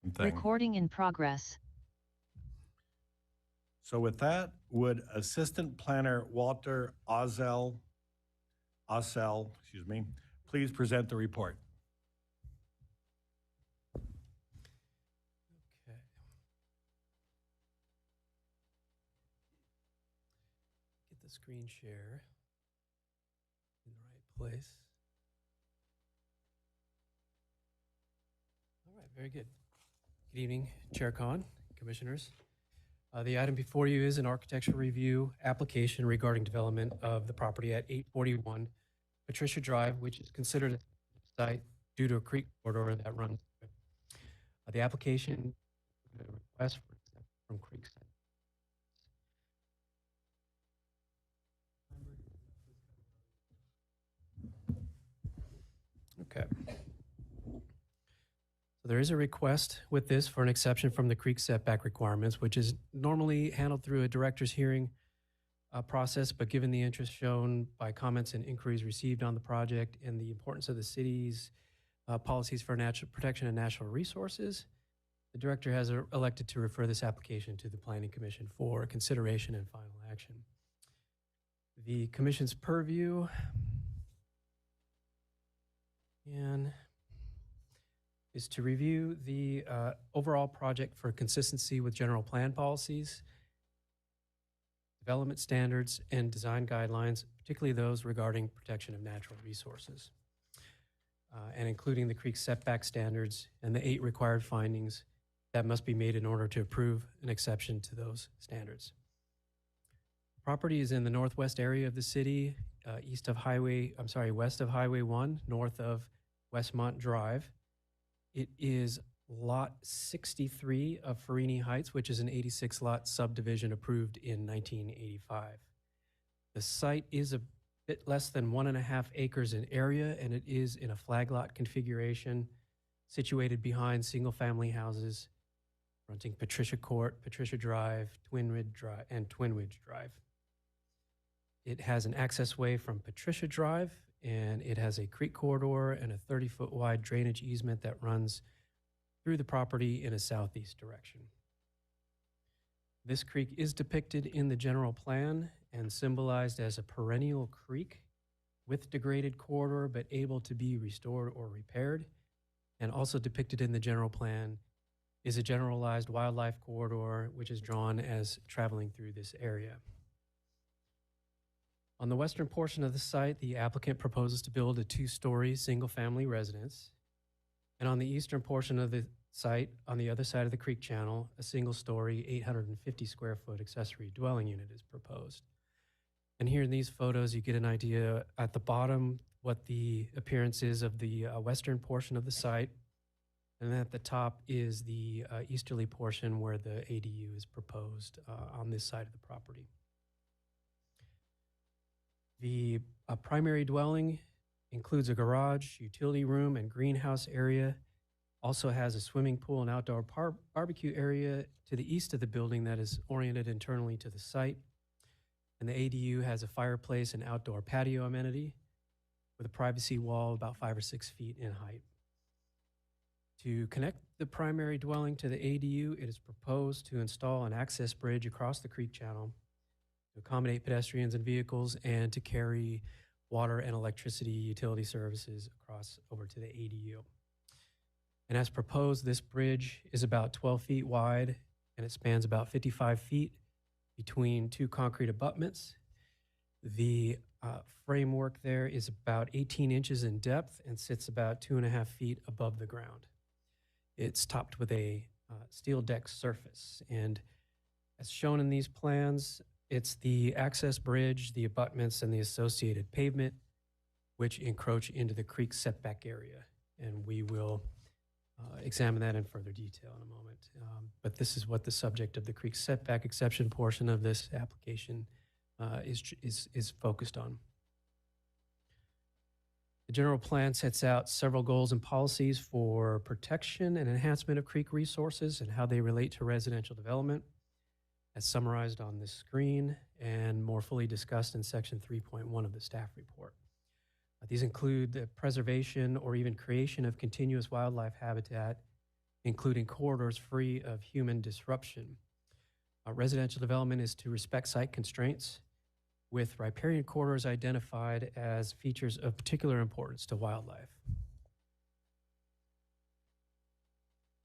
thing. Recording in progress. So with that, would Assistant Planner Walter Ossell, please present the report? Okay. Get the screen share in the right place. All right, very good. Good evening, Chair Khan, Commissioners. The item before you is an architectural review application regarding development of the property at 841 Patricia Drive, which is considered a site due to a creek corridor that runs. The application request from Creekside. Okay. So there is a request with this for an exception from the creek setback requirements, which is normally handled through a director's hearing process, but given the interest shown by comments and inquiries received on the project and the importance of the city's policies for natural protection and natural resources, the director has elected to refer this application to the Planning Commission for consideration and final action. The commission's purview and is to review the overall project for consistency with general plan policies, development standards, and design guidelines, particularly those regarding protection of natural resources, and including the creek setback standards and the 8 required findings that must be made in order to approve an exception to those standards. Property is in the northwest area of the city, west of Highway 1, north of Westmont Drive. It is lot 63 of Farini Heights, which is an 86-lot subdivision approved in 1985. The site is a bit less than 1.5 acres in area, and it is in a flag lot configuration situated behind single-family houses fronting Patricia Court, Patricia Drive, Twinridge Drive, and Twinwidge Drive. It has an access way from Patricia Drive, and it has a creek corridor and a 30-foot wide drainage easement that runs through the property in a southeast direction. This creek is depicted in the general plan and symbolized as a perennial creek with degraded corridor but able to be restored or repaired. And also depicted in the general plan is a generalized wildlife corridor which is drawn as traveling through this area. On the western portion of the site, the applicant proposes to build a 2-story single-family residence. And on the eastern portion of the site, on the other side of the creek channel, a single-story, 850-square-foot accessory dwelling unit is proposed. And here in these photos, you get an idea at the bottom what the appearance is of the western portion of the site. And then at the top is the easterly portion where the ADU is proposed on this side of the property. The primary dwelling includes a garage, utility room, and greenhouse area. Also has a swimming pool and outdoor barbecue area to the east of the building that is oriented internally to the site. And the ADU has a fireplace and outdoor patio amenity with a privacy wall about 5 or 6 feet in height. To connect the primary dwelling to the ADU, it is proposed to install an access bridge across the creek channel to accommodate pedestrians and vehicles and to carry water and electricity utility services across over to the ADU. And as proposed, this bridge is about 12 feet wide and it spans about 55 feet between 2 concrete abutments. The framework there is about 18 inches in depth and sits about 2.5 feet above the ground. It's topped with a steel deck surface. And as shown in these plans, it's the access bridge, the abutments, and the associated pavement, which encroach into the creek setback area. And we will examine that in further detail in a moment. But this is what the subject of the creek setback exception portion of this application is focused on. The general plan sets out several goals and policies for protection and enhancement of creek resources and how they relate to residential development, as summarized on this screen and more fully discussed in section 3.1 of the staff report. These include the preservation or even creation of continuous wildlife habitat including corridors free of human disruption. Residential development is to respect site constraints, with riparian corridors identified as features of particular importance to wildlife.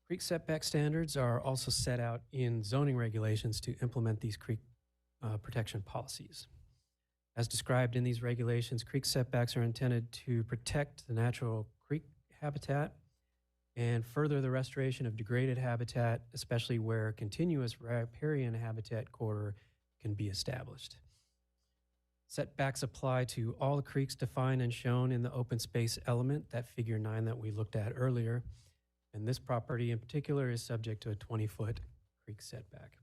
Creek setback standards are also set out in zoning regulations to implement these creek protection policies. As described in these regulations, creek setbacks are intended to protect the natural creek habitat and further the restoration of degraded habitat, especially where continuous riparian habitat corridor can be established. Setbacks apply to all the creeks defined and shown in the open space element, that figure 9 that we looked at earlier. And this property in particular is subject to a 20-foot creek setback.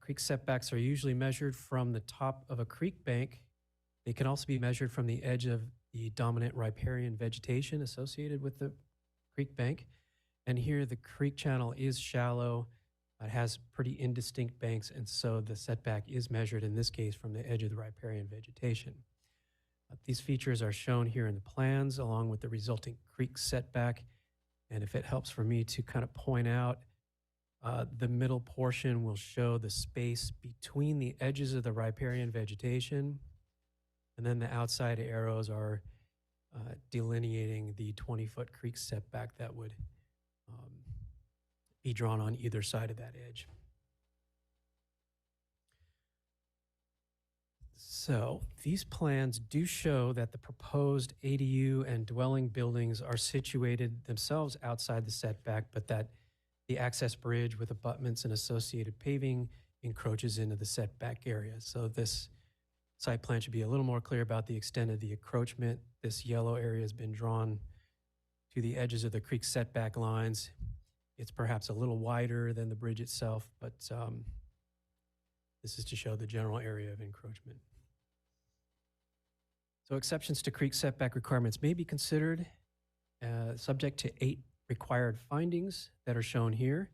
Creek setbacks are usually measured from the top of a creek bank. They can also be measured from the edge of the dominant riparian vegetation associated with the creek bank. And here the creek channel is shallow. It has pretty indistinct banks, and so the setback is measured in this case from the edge of the riparian vegetation. These features are shown here in the plans along with the resulting creek setback. And if it helps for me to kind of point out, the middle portion will show the space between the edges of the riparian vegetation, and then the outside arrows are delineating the 20-foot creek setback that would be drawn on either side of that edge. So these plans do show that the proposed ADU and dwelling buildings are situated themselves outside the setback, but that the access bridge with abutments and associated paving encroaches into the setback area. So this site plan should be a little more clear about the extent of the encroachment. This yellow area has been drawn to the edges of the creek setback lines. It's perhaps a little wider than the bridge itself, but this is to show the general area of encroachment. So exceptions to creek setback requirements may be considered subject to 8 required findings that are shown here.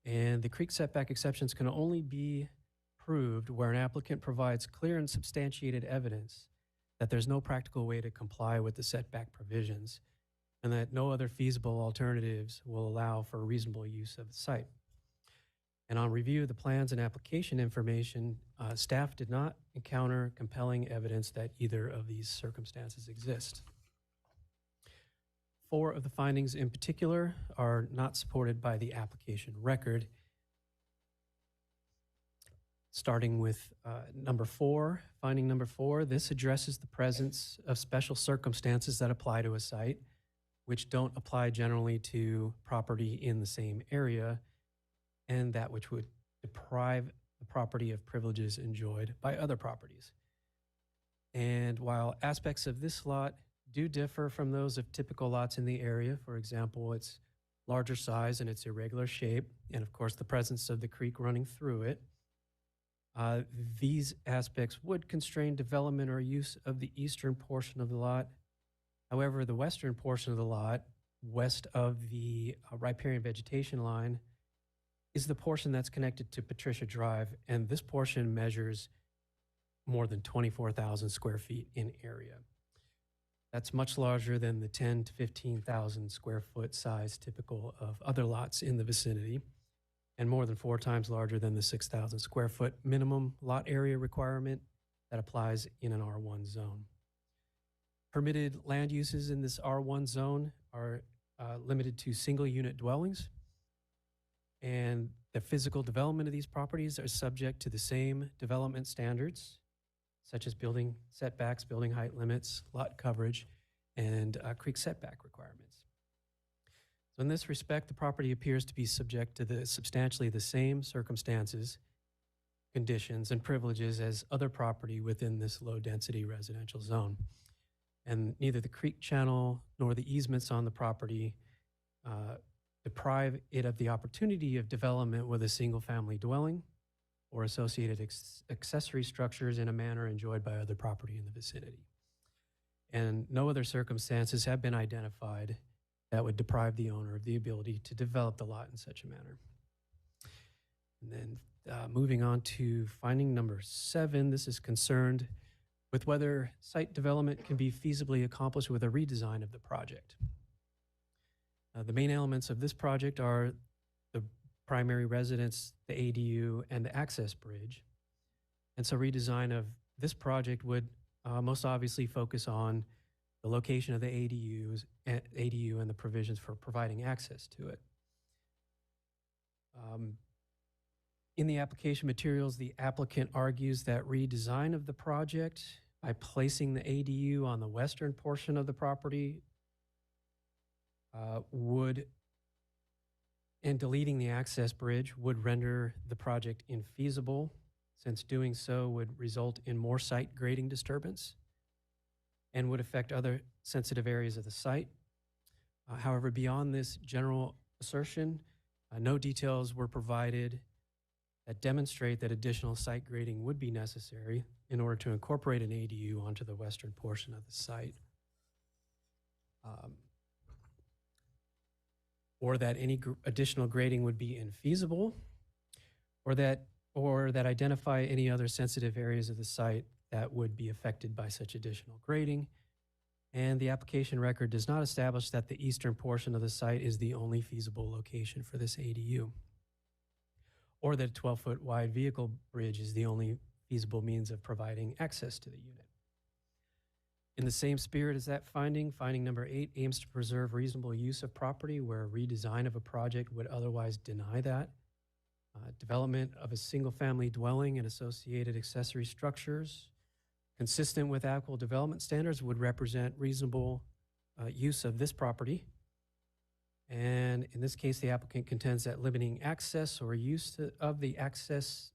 And the creek setback exceptions can only be proved where an applicant provides clear and substantiated evidence that there's no practical way to comply with the setback provisions and that no other feasible alternatives will allow for reasonable use of the site. And on review of the plans and application information, staff did not encounter compelling evidence that either of these circumstances exist. 4 of the findings in particular are not supported by the application record. Starting with finding number 4, this addresses the presence of special circumstances that apply to a site, which don't apply generally to property in the same area, and that which would deprive the property of privileges enjoyed by other properties. And while aspects of this lot do differ from those of typical lots in the area, for example, its larger size and its irregular shape, and of course the presence of the creek running through it, these aspects would constrain development or use of the eastern portion of the lot. However, the western portion of the lot, west of the riparian vegetation line, is the portion that's connected to Patricia Drive, and this portion measures more than 24,000 square feet in area. That's much larger than the 10 to 15,000 square foot size typical of other lots in the vicinity, and more than 4 times larger than the 6,000 square foot minimum lot area requirement that applies in an R1 zone. Permitted land uses in this R1 zone are limited to single unit dwellings, and the physical development of these properties are subject to the same development standards, such as building setbacks, building height limits, lot coverage, and creek setback requirements. So in this respect, the property appears to be subject to substantially the same circumstances, conditions, and privileges as other property within this low-density residential zone. And neither the creek channel nor the easements on the property deprive it of the opportunity of development with a single-family dwelling or associated accessory structures in a manner enjoyed by other property in the vicinity. And no other circumstances have been identified that would deprive the owner of the ability to develop the lot in such a manner. And then moving on to finding number 7, this is concerned with whether site development can be feasibly accomplished with a redesign of the project. The main elements of this project are the primary residence, the ADU, and the access bridge. And so redesign of this project would most obviously focus on the location of the ADU and the provisions for providing access to it. In the application materials, the applicant argues that redesign of the project by placing the ADU on the western portion of the property and deleting the access bridge would render the project infeasible, since doing so would result in more site grading disturbance and would affect other sensitive areas of the site. However, beyond this general assertion, no details were provided that demonstrate that additional site grading would be necessary in order to incorporate an ADU onto the western portion of the site. Or that any additional grading would be infeasible, or that identify any other sensitive areas of the site that would be affected by such additional grading. And the application record does not establish that the eastern portion of the site is the only feasible location for this ADU, or that a 12-foot wide vehicle bridge is the only feasible means of providing access to the unit. In the same spirit as that finding number 8 aims to preserve reasonable use of property where a redesign of a project would otherwise deny that. Development of a single-family dwelling and associated accessory structures consistent with applicable development standards would represent reasonable use of this property. And in this case, the applicant contends that limiting access or use of the access,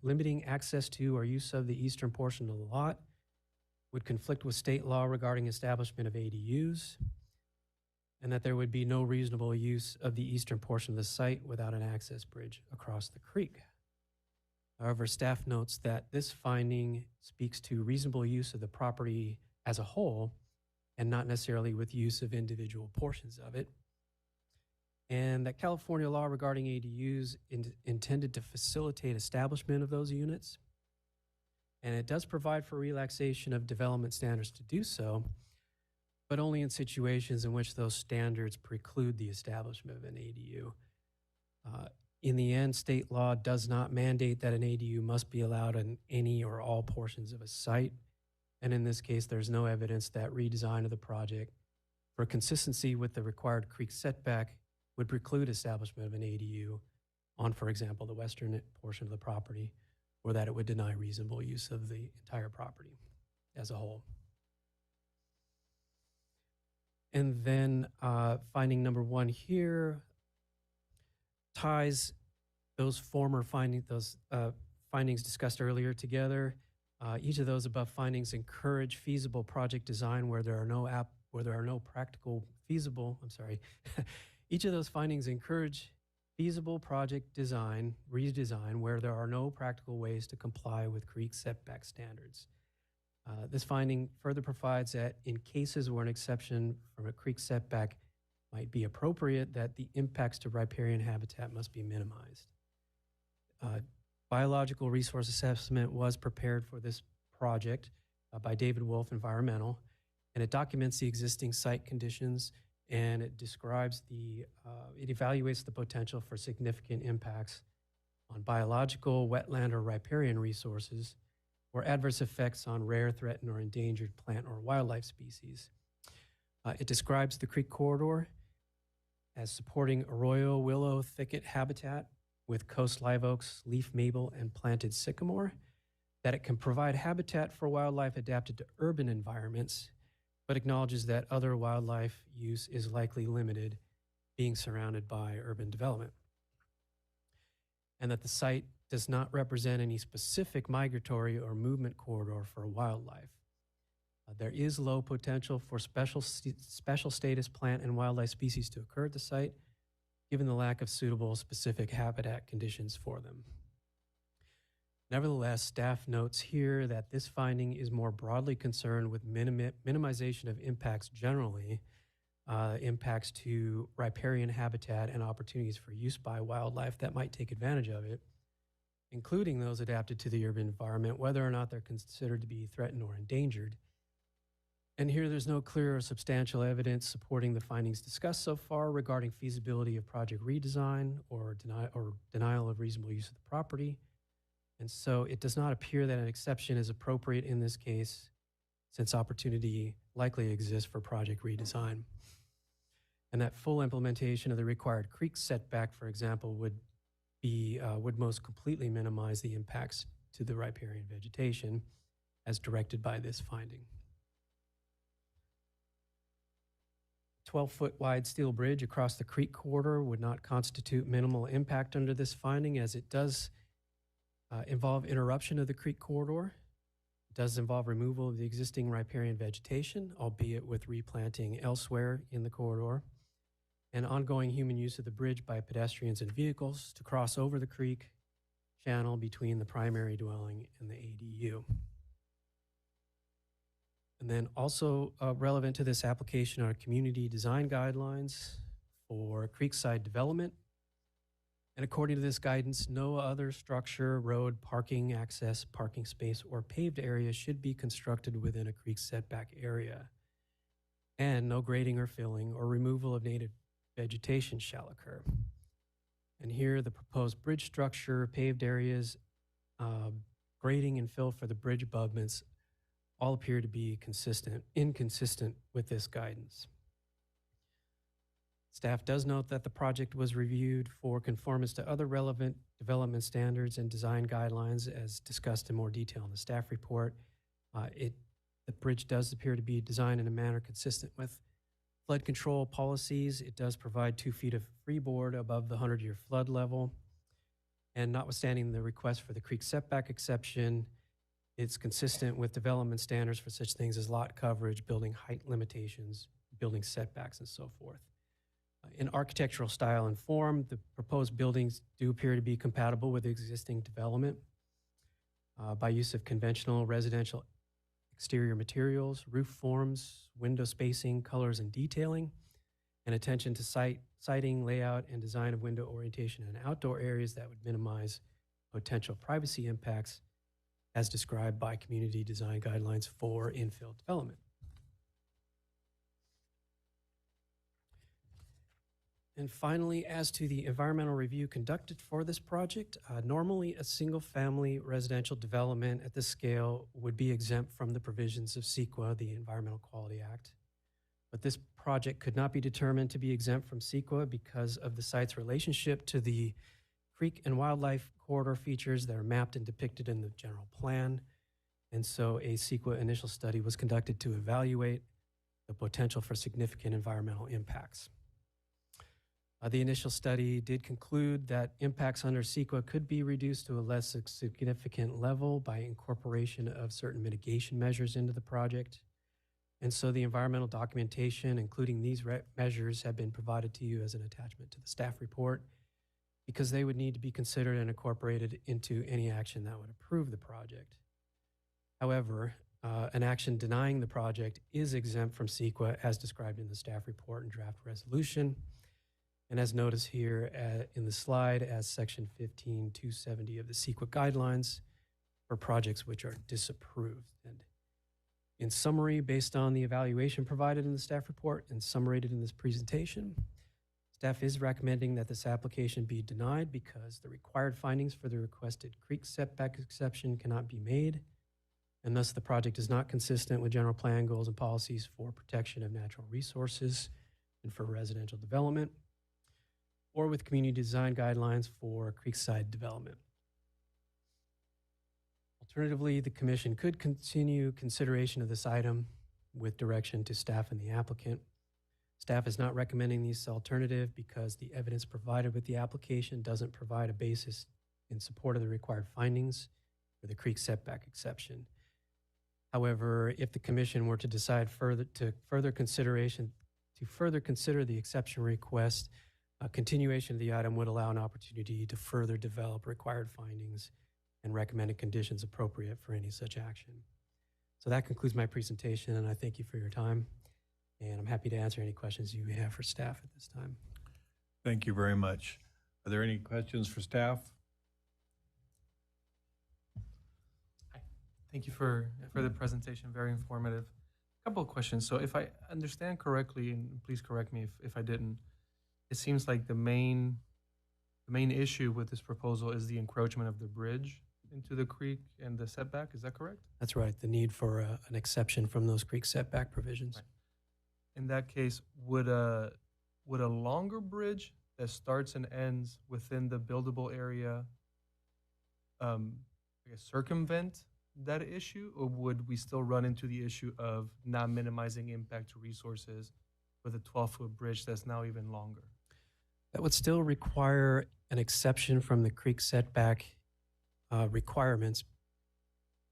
limiting access to or use of the eastern portion of the lot would conflict with state law regarding establishment of ADUs, and that there would be no reasonable use of the eastern portion of the site without an access bridge across the creek. However, staff notes that this finding speaks to reasonable use of the property as a whole and not necessarily with use of individual portions of it, and that California law regarding ADUs intended to facilitate establishment of those units, and it does provide for relaxation of development standards to do so, but only in situations in which those standards preclude the establishment of an ADU. In the end, state law does not mandate that an ADU must be allowed in any or all portions of a site, and in this case, there's no evidence that redesign of the project for consistency with the required creek setback would preclude establishment of an ADU on, for example, the western portion of the property, or that it would deny reasonable use of the entire property as a whole. And then finding number 1 here ties those findings discussed earlier together. Each of those above findings encourage feasible project design where there are no practical feasible. Each of those findings encourage feasible project design, redesign, where there are no practical ways to comply with creek setback standards. This finding further provides that in cases where an exception from a creek setback might be appropriate, that the impacts to riparian habitat must be minimized. Biological resource assessment was prepared for this project by David Wolf Environmental, and it documents the existing site conditions, and it describes it evaluates the potential for significant impacts on biological, wetland, or riparian resources, or adverse effects on rare, threatened, or endangered plant or wildlife species. It describes the creek corridor as supporting arroyo willow thicket habitat with coast live oaks, leaf maple, and planted sycamore, that it can provide habitat for wildlife adapted to urban environments, but acknowledges that other wildlife use is likely limited, being surrounded by urban development, and that the site does not represent any specific migratory or movement corridor for wildlife. There is low potential for special status plant and wildlife species to occur at the site, given the lack of suitable specific habitat conditions for them. Nevertheless, staff notes here that this finding is more broadly concerned with minimization of impacts generally, impacts to riparian habitat and opportunities for use by wildlife that might take advantage of it, including those adapted to the urban environment, whether or not they're considered to be threatened or endangered. And here there's no clear or substantial evidence supporting the findings discussed so far regarding feasibility of project redesign or denial of reasonable use of the property. And so it does not appear that an exception is appropriate in this case, since opportunity likely exists for project redesign. And that full implementation of the required creek setback, for example, would most completely minimize the impacts to the riparian vegetation as directed by this finding. 12-foot wide steel bridge across the creek corridor would not constitute minimal impact under this finding, as it does involve interruption of the creek corridor. It does involve removal of the existing riparian vegetation, albeit with replanting elsewhere in the corridor, and ongoing human use of the bridge by pedestrians and vehicles to cross over the creek channel between the primary dwelling and the ADU. And then also relevant to this application are community design guidelines for creekside development. And according to this guidance, no other structure, road, parking access, parking space, or paved area should be constructed within a creek setback area. And no grading or filling or removal of native vegetation shall occur. And here the proposed bridge structure, paved areas, grading and fill for the bridge abutments all appear to be inconsistent with this guidance. Staff does note that the project was reviewed for conformance to other relevant development standards and design guidelines as discussed in more detail in the staff report. The bridge does appear to be designed in a manner consistent with flood control policies. It does provide 2 feet of freeboard above the 100-year flood level. And notwithstanding the request for the creek setback exception, it's consistent with development standards for such things as lot coverage, building height limitations, building setbacks, and so forth. In architectural style and form, the proposed buildings do appear to be compatible with existing development by use of conventional residential exterior materials, roof forms, window spacing, colors, and detailing, and attention to siting, layout, and design of window orientation and outdoor areas that would minimize potential privacy impacts as described by community design guidelines for infill development. And finally, as to the environmental review conducted for this project, normally a single-family residential development at this scale would be exempt from the provisions of CEQA, the Environmental Quality Act. But this project could not be determined to be exempt from CEQA because of the site's relationship to the creek and wildlife corridor features that are mapped and depicted in the general plan. And so a CEQA initial study was conducted to evaluate the potential for significant environmental impacts. The initial study did conclude that impacts under CEQA could be reduced to a less significant level by incorporation of certain mitigation measures into the project. And so the environmental documentation, including these measures, have been provided to you as an attachment to the staff report because they would need to be considered and incorporated into any action that would approve the project. However, an action denying the project is exempt from CEQA as described in the staff report and draft resolution. And as noticed here in the slide as section 15.270 of the CEQA guidelines for projects which are disapproved. And in summary, based on the evaluation provided in the staff report and summarized in this presentation, staff is recommending that this application be denied because the required findings for the requested creek setback exception cannot be made, and thus the project is not consistent with general plan goals and policies for protection of natural resources and for residential development, or with community design guidelines for creekside development. Alternatively, the commission could continue consideration of this item with direction to staff and the applicant. Staff is not recommending this alternative because the evidence provided with the application doesn't provide a basis in support of the required findings for the creek setback exception. However, if the commission were to decide to further consider the exception request, a continuation of the item would allow an opportunity to further develop required findings and recommended conditions appropriate for any such action. So that concludes my presentation, and I thank you for your time. And I'm happy to answer any questions you may have for staff at this time. Thank you very much. Are there any questions for staff? Hi. Thank you for the presentation, very informative. A Couple of questions. So if I understand correctly, and please correct me if I didn't, it seems like the main issue with this proposal is the encroachment of the bridge into the creek and the setback. Is that correct? That's right, the need for an exception from those creek setback provisions. Right. In that case, would a longer bridge that starts and ends within the buildable area, I guess, circumvent that issue, or would we still run into the issue of not minimizing impact to resources with a 12-foot bridge that's now even longer? That would still require an exception from the creek setback requirements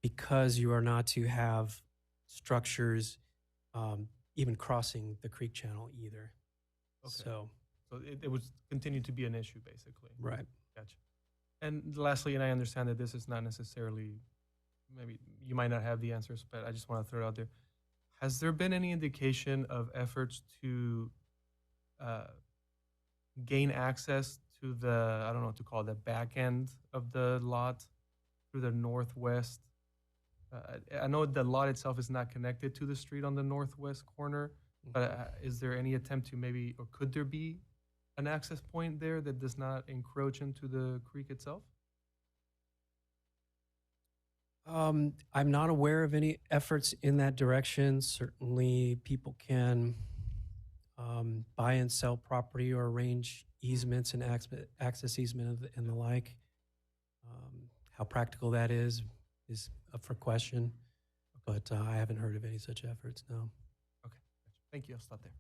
because you are not to have structures even crossing the creek channel either. Okay. So, So it would continue to be an issue, basically. right. Gotcha. And lastly, and I understand that this is not necessarily, maybe you might not have the answers, but I just want to throw it out there. Has there been any indication of efforts to gain access to the, I don't know what to call it, the back end of the lot through the northwest? I know the lot itself is not connected to the street on the northwest corner, but is there any attempt to maybe, or could there be an access point there that does not encroach into the creek itself? I'm not aware of any efforts in that direction. Certainly, people can buy and sell property or arrange easements and access easement and the like. How practical that is up for question, but I haven't heard of any such efforts, no. Okay, gotcha. Thank you. I'll stop there.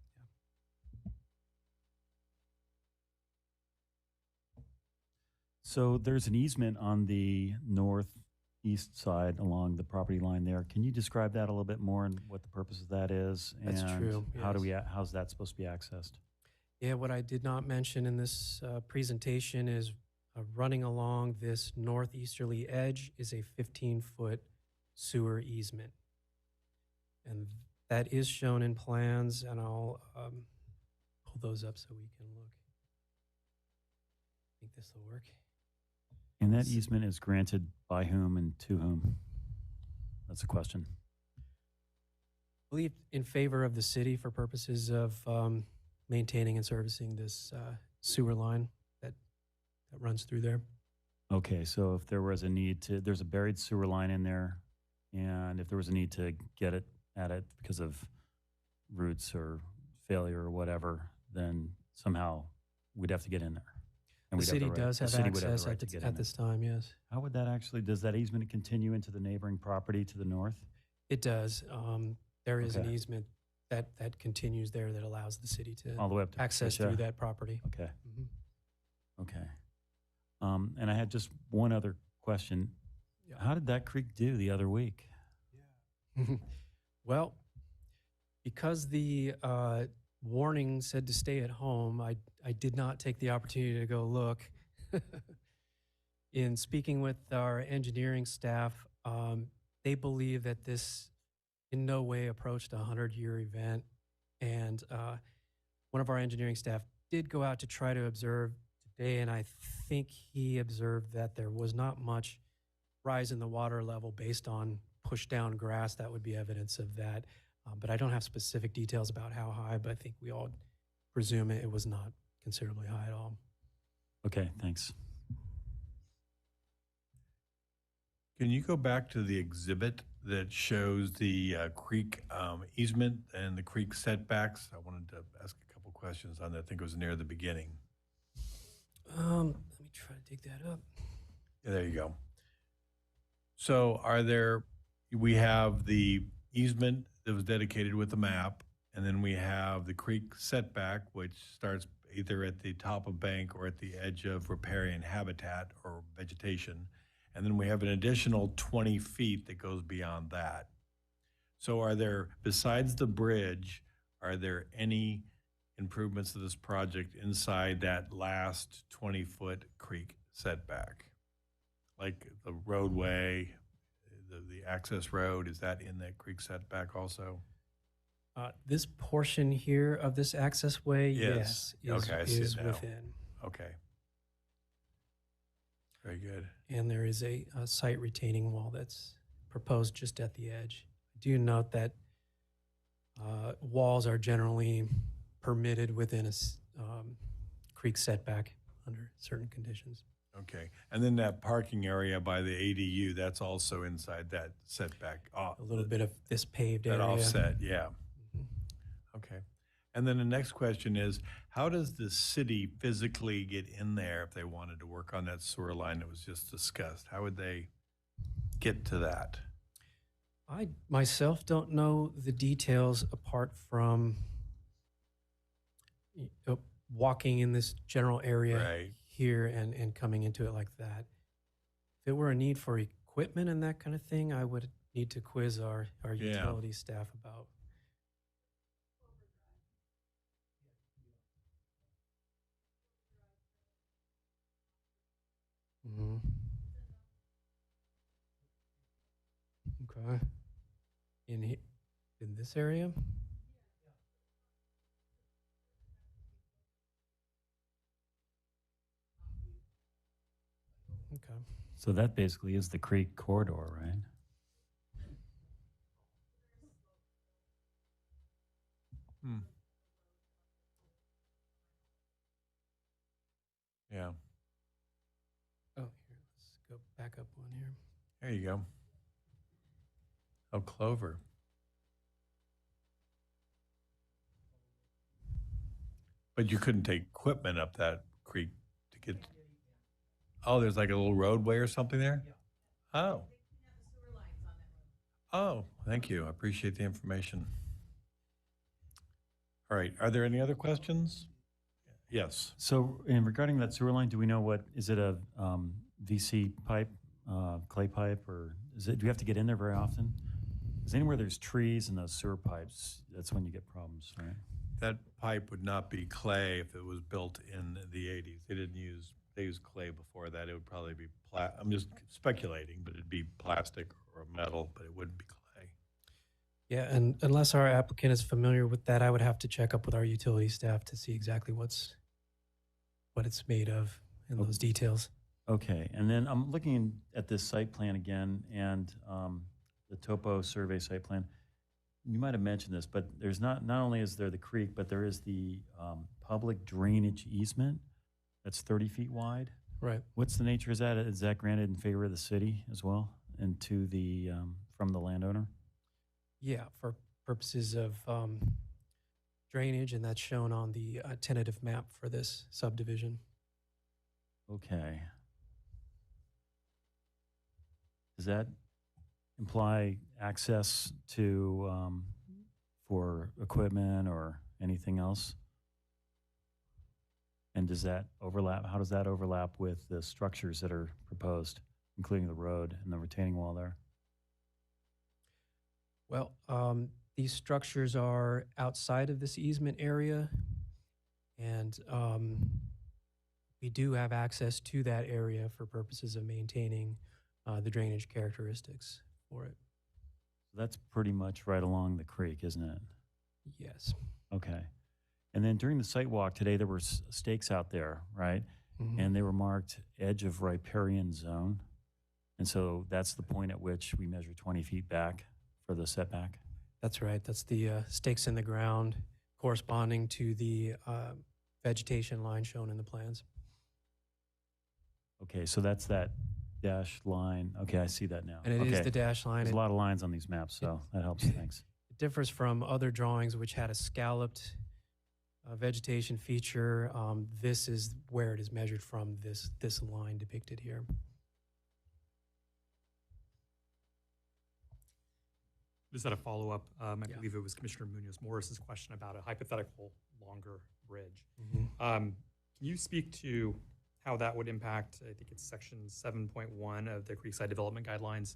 So there's an easement on the northeast side along the property line there. Can you describe that a little bit more and what the purpose of that is? That's and true, How do yes. how's that supposed to be accessed? Yeah, what I did not mention in this presentation is running along this northeasterly edge is a 15-foot sewer easement. And that is shown in plans, and I'll pull those up so we can look. I think this will work. And that easement is granted by whom and to whom? That's a question. I believe in favor of the city for purposes of maintaining and servicing this sewer line that runs through there. Okay, so if there was a need to, there's a buried sewer line in there, and if there was a need to get it at it because of roots or failure or whatever, then somehow we'd have to get in there. And The we'd have city right- does the have city would have access the right to get in at there. this time, yes. How would that actually, does that easement continue into the neighboring property to the north? It does. There is an Okay. easement that continues there that allows the city to All the way up to access Patricia? through that property. Okay, Mhm. okay. And I had just one other question. Yeah. How did that creek do the other week? Well, because the warning said to stay at home, I did not take the opportunity to go look. In speaking with our engineering staff, they believe that this in no way approached a 100-year event. And one of our engineering staff did go out to try to observe today, and I think he observed that there was not much rise in the water level based on pushed down grass. That would be evidence of that. But I don't have specific details about how high, but I think we all presume it was not considerably high at all. Okay, thanks. Can you go back to the exhibit that shows the creek easement and the creek setbacks? I wanted to ask a couple questions on that. I think it was near the beginning. Let me try to dig that up. Yeah, there you go. So we have the easement that was dedicated with the map, and then we have the creek setback, which starts either at the top of bank or at the edge of riparian habitat or vegetation. And then we have an additional 20 feet that goes beyond that. So besides the bridge, are there any improvements to this project inside that last 20-foot creek setback? Like the roadway, the access road, is that in that creek setback also? This portion here of this access way, Yes. yes, Okay, I see it is now. within. Okay. Very good. And there is a site retaining wall that's proposed just at the edge. I do note that Walls are generally permitted within a creek setback under certain conditions. Okay. And then that parking area by the ADU, that's also inside that setback. A little bit of this paved That area. offset, yeah. Mhm. Okay. And then the next question is, how does the city physically get in there if they wanted to work on that sewer line that was just discussed? How would they get to that? I myself don't know the details apart from walking in this general area Right. here and coming into it like that. If it were a need for equipment and that kind of thing, I would need to quiz our Yeah. utility staff about. Mhm. Okay. In this area? Okay. So that basically is the creek corridor, right? Hmm. Yeah. Oh, here, let's go back up one here. There you go. Oh, Clover. But you couldn't take equipment up that creek to get. Oh, there's like a little roadway or something there? Oh. Oh, thank you. I appreciate the information. All right. Are there any other questions? Yes. So in regarding that sewer line, do we know what, is it a VC pipe, clay pipe, or is it, do we have to get in there very often? Because anywhere there's trees and those sewer pipes, that's when you get problems, right? That pipe would not be clay if it was built in the 80s. They used clay before that. It would probably be, I'm just speculating, but it'd be plastic or metal, but it wouldn't be clay. Yeah, and unless our applicant is familiar with that, I would have to check up with our utility staff to see exactly what it's made of and those details. Okay, and then I'm looking at this site plan again and the topo survey site plan. You might have mentioned this, but there's not only is there the creek, but there is the public drainage easement that's 30 feet wide. Right. What's the nature of that? Is that granted in favor of the city as well and to the, from the landowner? Yeah, for purposes of drainage, and that's shown on the tentative map for this subdivision. Okay. Does that imply access to, for equipment or anything else? And does that overlap, how does that overlap with the structures that are proposed, including the road and the retaining wall there? Well, these structures are outside of this easement area, and we do have access to that area for purposes of maintaining the drainage characteristics for it. That's pretty much right along the creek, isn't it? Yes. Okay. And then during the site walk today, there were stakes out there, right? Mhm. And they were marked edge of riparian zone. And so that's the point at which we measure 20 feet back for the setback. That's right. That's the stakes in the ground corresponding to the vegetation line shown in the plans. Okay, so that's that dashed line. Okay, I see that now. And it is okay. the dash line. There's It, a lot of lines on these maps, so that helps. Thanks. it differs from other drawings which had a scalloped vegetation feature. This is where it is measured from, this line depicted here. Just had a follow-up. I Yeah. believe it was Commissioner Munoz Morris's question about a hypothetical longer bridge. Mhm. Can you speak to how that would impact, I think it's section 7.1 of the Creekside Development Guidelines,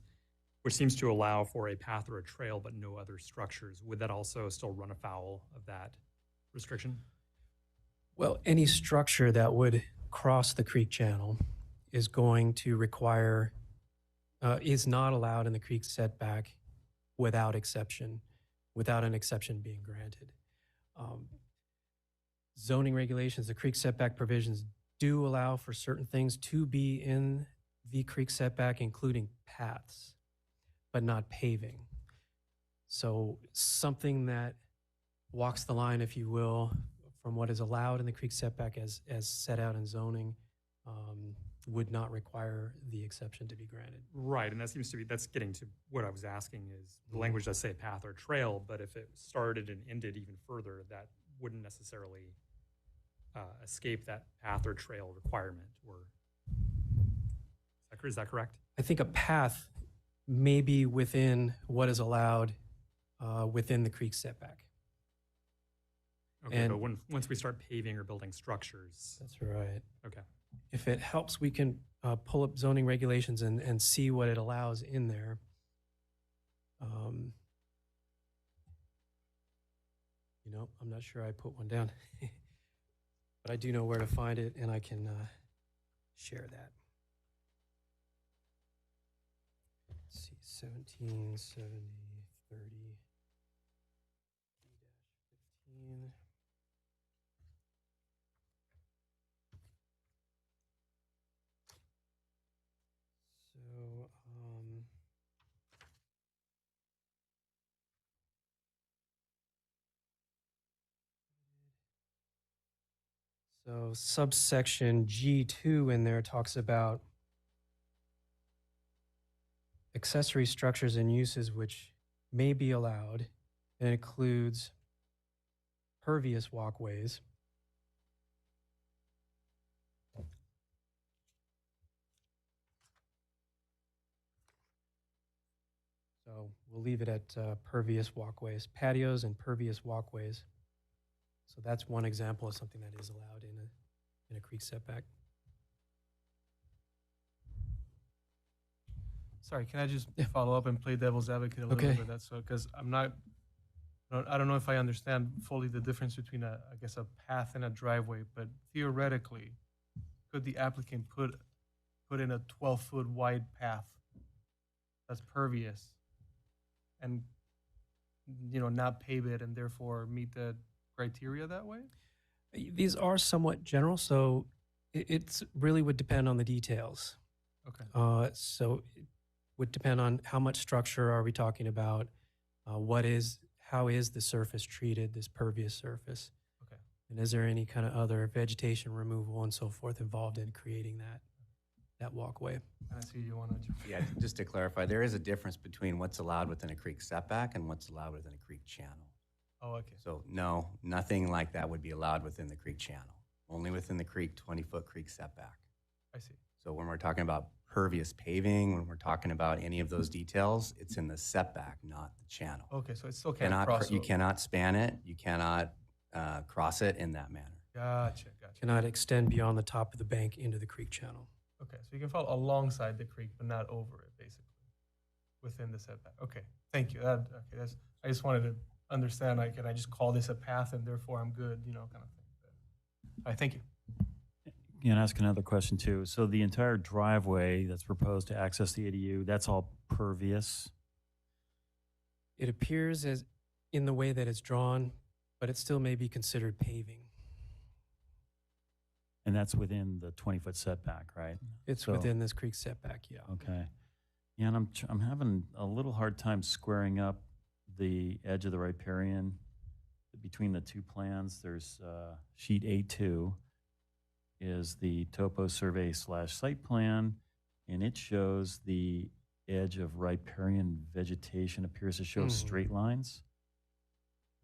which seems to allow for a path or a trail, but no other structures. Would that also still run afoul of that restriction? Well, any structure that would cross the creek channel is going to require, is not allowed in the creek setback without exception, without an exception being granted. Zoning regulations, the creek setback provisions do allow for certain things to be in the creek setback, including paths, but not paving. So something that walks the line, if you will, from what is allowed in the creek setback as set out in zoning, would not require the exception to be granted. Right, and that seems to be, that's getting to what I was asking is, the Mhm. language does say path or trail, but if it started and ended even further, that wouldn't necessarily escape that path or trail requirement, or, is that correct? I think a path may be within what is allowed within the creek setback. Okay, but And- once we start paving or building structures, That's right. okay. If it helps, we can pull up zoning regulations and see what it allows in there. You know, I'm not sure I put one down, but I do know where to find it, and I can share that. Let's see, 1770, 30, 15. So, so subsection G2 in there talks about accessory structures and uses which may be allowed, and includes pervious walkways, so we'll leave it at pervious walkways, patios and pervious walkways. So that's one example of something that is allowed in a creek setback. Sorry, can I just follow up and play devil's advocate a little Okay. bit? That's so, because I'm not, I don't know if I understand fully the difference between I guess, a path and a driveway, but theoretically, could the applicant put in a 12-foot wide path that's pervious and, not pave it and therefore meet the criteria that way? These are somewhat general, so it's really would depend on the details. Okay. So it would depend on how much structure are we talking about, how is the surface treated, this pervious surface? Okay. And is there any kind of other vegetation removal and so forth involved in creating that walkway? I see you want to. Yeah, just to clarify, there is a difference between what's allowed within a creek setback and what's allowed within a creek channel. Oh, okay. So no, nothing like that would be allowed within the creek channel, only within the creek 20-foot creek setback. I see. So when we're talking about pervious paving, when we're talking about any of those details, it's in the setback, not the channel. Okay, so it still can't Cannot, cross. you over. cannot span it, you cannot cross it in that manner. Gotcha. Cannot extend beyond the top of the bank into the creek channel. Okay, so you can fall alongside the creek, but not over it, basically, within the setback. Okay, thank you. Okay, I just wanted to understand, like, can I just call this a path and therefore I'm good, kind of thing. All right, thank you. Can I ask another question too? So the entire driveway that's proposed to access the ADU, that's all pervious? It appears as in the way that it's drawn, but it still may be considered paving. And that's within the 20-foot setback, right? It's So- within this creek setback, yeah. Okay. Yeah, and I'm having a little hard time squaring up the edge of the riparian between the two plans. There's sheet A2 is the topo survey / site plan, and it shows the edge of riparian vegetation appears to show Mhm. straight lines.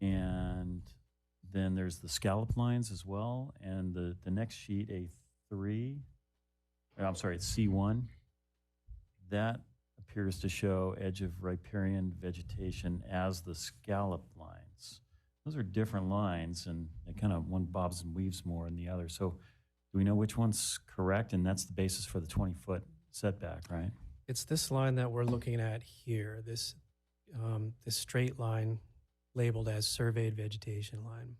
And then there's the scallop lines as well. And the next sheet, A3, I'm sorry, it's C1. That appears to show edge of riparian vegetation as the scallop lines. Those are different lines, and they kind of, one bobs and weaves more than the other. So do we know which one's correct? And that's the basis for the 20-foot setback, right? It's this line that we're looking at here, this straight line labeled as surveyed vegetation line.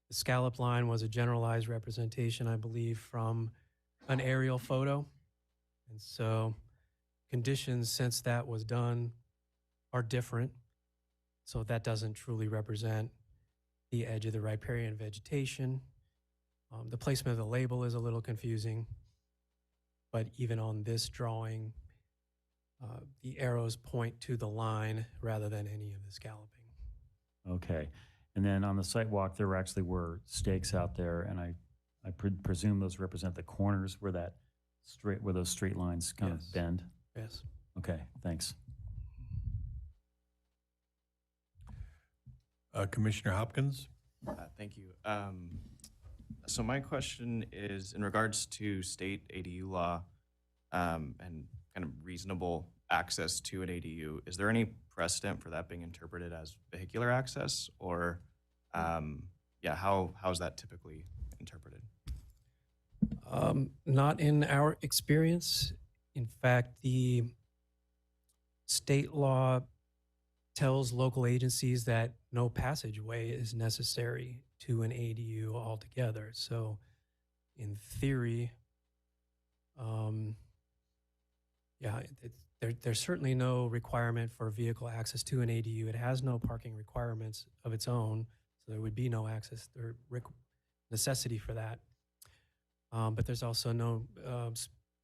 The scallop line was a generalized representation, I believe, from an aerial photo. And so conditions since that was done are different. So that doesn't truly represent the edge of the riparian vegetation. The placement of the label is a little confusing. But even on this drawing, the arrows point to the line rather than any of the scalloping. Okay. And then on the site walk, there actually were stakes out there, and I presume those represent the corners where those straight lines kind Yes. of bend. Yes. Okay, thanks. Commissioner Hopkins? Thank you. So my question is in regards to state ADU law and kind of reasonable access to an ADU. Is there any precedent for that being interpreted as vehicular access, or how is that typically interpreted? Not in our experience. In fact, the state law tells local agencies that no passageway is necessary to an ADU altogether. So, in theory, there's certainly no requirement for vehicle access to an ADU. It has no parking requirements of its own, so there would be no access or necessity for that. But there's also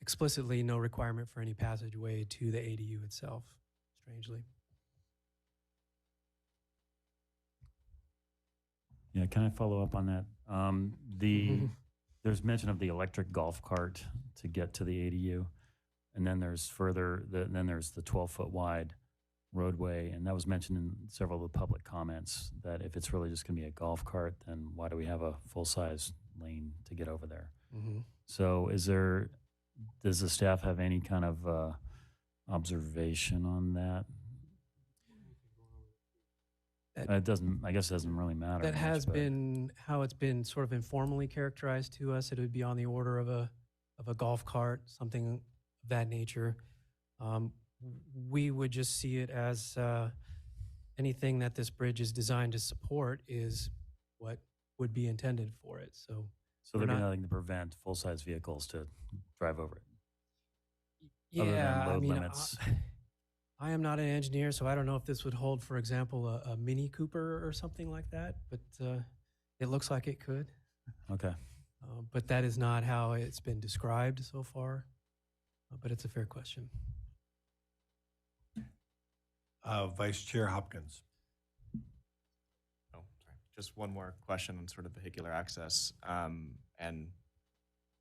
explicitly no requirement for any passageway to the ADU itself, strangely. Yeah, can I follow up on that? There's mention of the electric golf cart to get to the ADU, and then there's there's the 12-foot wide roadway, and that was mentioned in several of the public comments that if it's really just going to be a golf cart, then why do we have a full-size lane to get over there? Mm-hmm. So does the staff have any kind of observation on that? I guess it doesn't really matter. That much, has but- been how it's been sort of informally characterized to us. It would be on the order of a golf cart, something of that nature. We would just see it as anything that this bridge is designed to support is what would be intended for it. So So there'd be not- nothing to prevent full-size vehicles to drive over it. Other than yeah, load limits. I am not an engineer, so I don't know if this would hold, for example, a Mini Cooper or something like that, but it looks like it could. Okay. But that is not how it's been described so far. But it's a fair question. Vice Chair Hopkins. Oh, sorry. Just one more question on sort of vehicular access and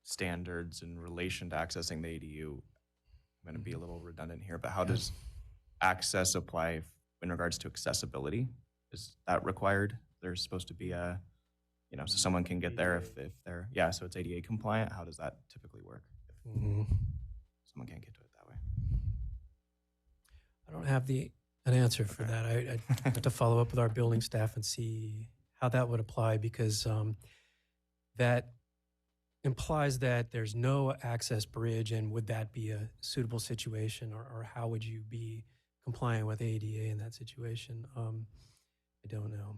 standards in relation to accessing the ADU. I'm going to be a little redundant here, but how does access apply in regards to accessibility? Is that required? There's supposed to be so someone can get there if they're, so it's ADA compliant. How does that typically work if someone can't get to it that way? I don't have an answer for that. I'd have to follow up with our building staff and see how that would apply, because that implies that there's no access bridge, and would that be a suitable situation, or how would you be compliant with ADA in that situation? I don't know.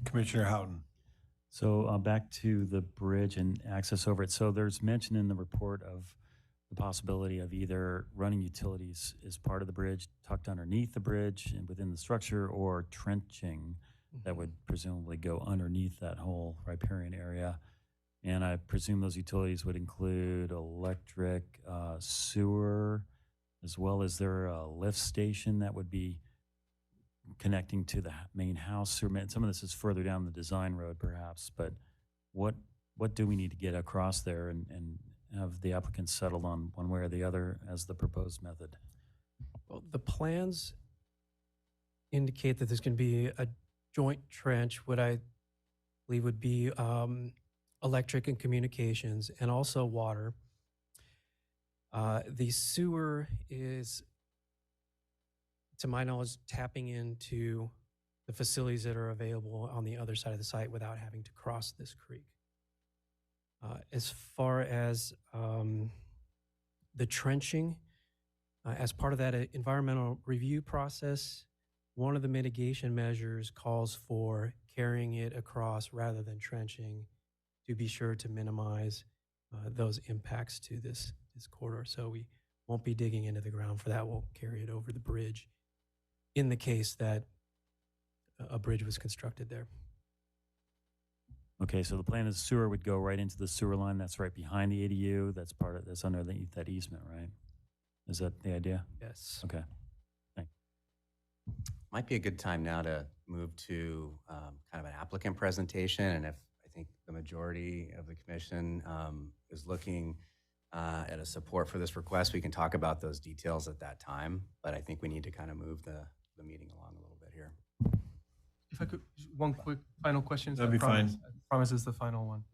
Commissioner Houghton. So back to the bridge and access over it. So there's mention in the report of the possibility of either running utilities as part of the bridge, tucked underneath the bridge and within the structure, or trenching that would presumably go underneath that whole riparian area. And I presume those utilities would include electric, sewer, as well as there a lift station that would be connecting to the main house. Or some of this is further down the design road, perhaps. But what do we need to get across there and have the applicants settled on one way or the other as the proposed method? Well, the plans indicate that there's going to be a joint trench, what I believe would be electric and communications, and also water. The sewer is, to my knowledge, tapping into the facilities that are available on the other side of the site without having to cross this creek. As far as the trenching, as part of that environmental review process, one of the mitigation measures calls for carrying it across rather than trenching to be sure to minimize those impacts to this corridor. So we won't be digging into the ground for that. We'll carry it over the bridge in the case that a bridge was constructed there. Okay, so the plan is sewer would go right into the sewer line that's right behind the ADU. That's underneath that easement, right? Is that the idea? Yes. Okay. Might be a good time now to move to kind of an applicant presentation. And if I think the majority of the commission is looking at a support for this request, we can talk about those details at that time. But I think we need to kind of move the meeting along a little bit here. If I could, one quick final question. That'd be fine. I promise it's the final one.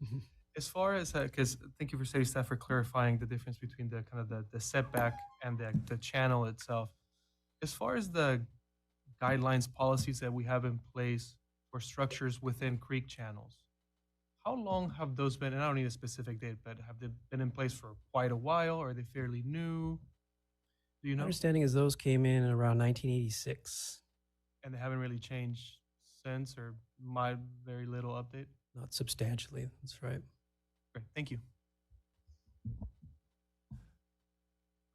As far as, because thank you for city staff for clarifying the difference between the kind of the setback and the channel itself. As far as the guidelines, policies that we have in place for structures within creek channels, how long have those been, and I don't need a specific date, but have they been in place for quite a while, or are they fairly new? Do you My know? understanding is those came in around 1986. And they haven't really changed since, or my very little update? Not substantially, that's right. Great, thank you.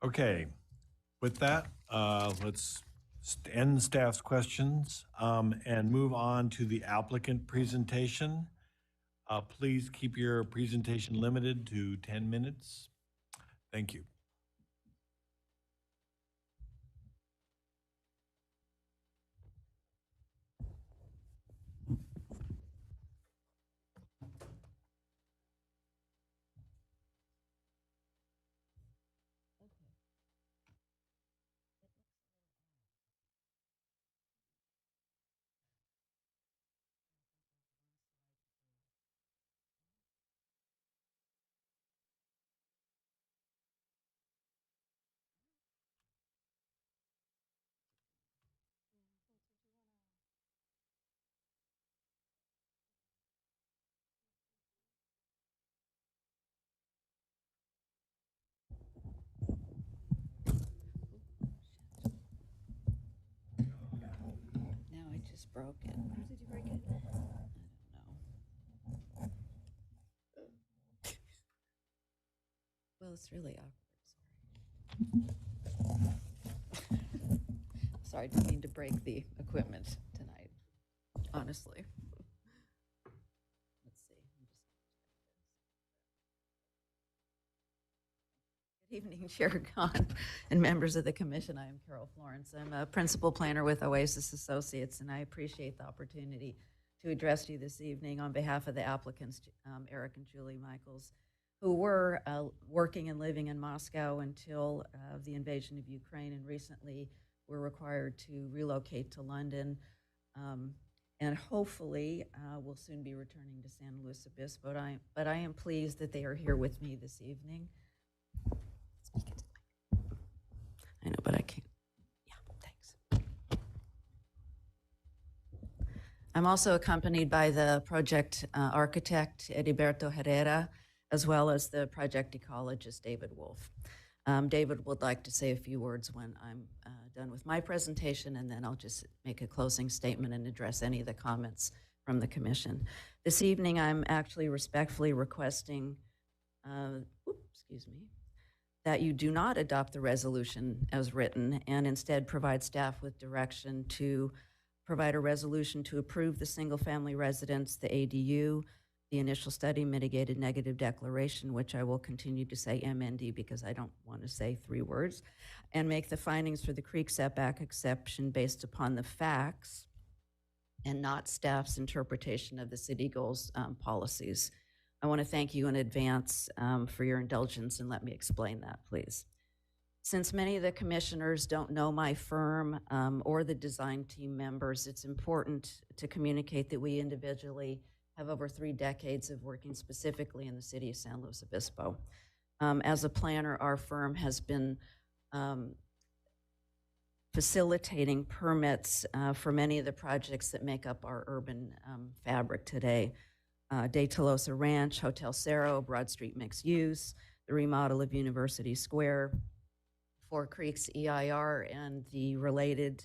Okay, with that, let's end staff's questions and move on to the applicant presentation. Please keep your presentation limited to 10 minutes. Thank you. Now I just broke it. Where did you break it? I don't know. Well, it's really awkward. Sorry. Sorry, I didn't mean to break the equipment tonight, honestly. Let's see. Good evening, Chair Khan and members of the commission. I am Carol Florence. I'm a principal planner with Oasis Associates, and I appreciate the opportunity to address you this evening on behalf of the applicants, Eric and Julie Michaels, who were working and living in Moscow until the invasion of Ukraine, and recently were required to relocate to London, and hopefully will soon be returning to San Luis Obispo. But I am pleased that they are here with me this evening. I know, but I can't. Yeah, thanks. I'm also accompanied by the project architect, Heriberto Herrera, as well as the project ecologist, David Wolf. David would like to say a few words when I'm done with my presentation, and then I'll just make a closing statement and address any of the comments from the commission. This evening, I'm actually respectfully requesting, that you do not adopt the resolution as written and instead provide staff with direction to provide a resolution to approve the single-family residence, the ADU, the initial study mitigated negative declaration, which I will continue to say MND because I don't want to say 3 words, and make the findings for the creek setback exception based upon the facts and not staff's interpretation of the city goals policies. I want to thank you in advance for your indulgence, and let me explain that, please. Since many of the commissioners don't know my firm or the design team members, it's important to communicate that we individually have over 3 decades of working specifically in the city of San Luis Obispo. As a planner, our firm has been facilitating permits for many of the projects that make up our urban fabric today. De Tolosa Ranch, Hotel Cerro, Broad Street Mixed Use, the remodel of University Square, Four Creeks EIR, and the related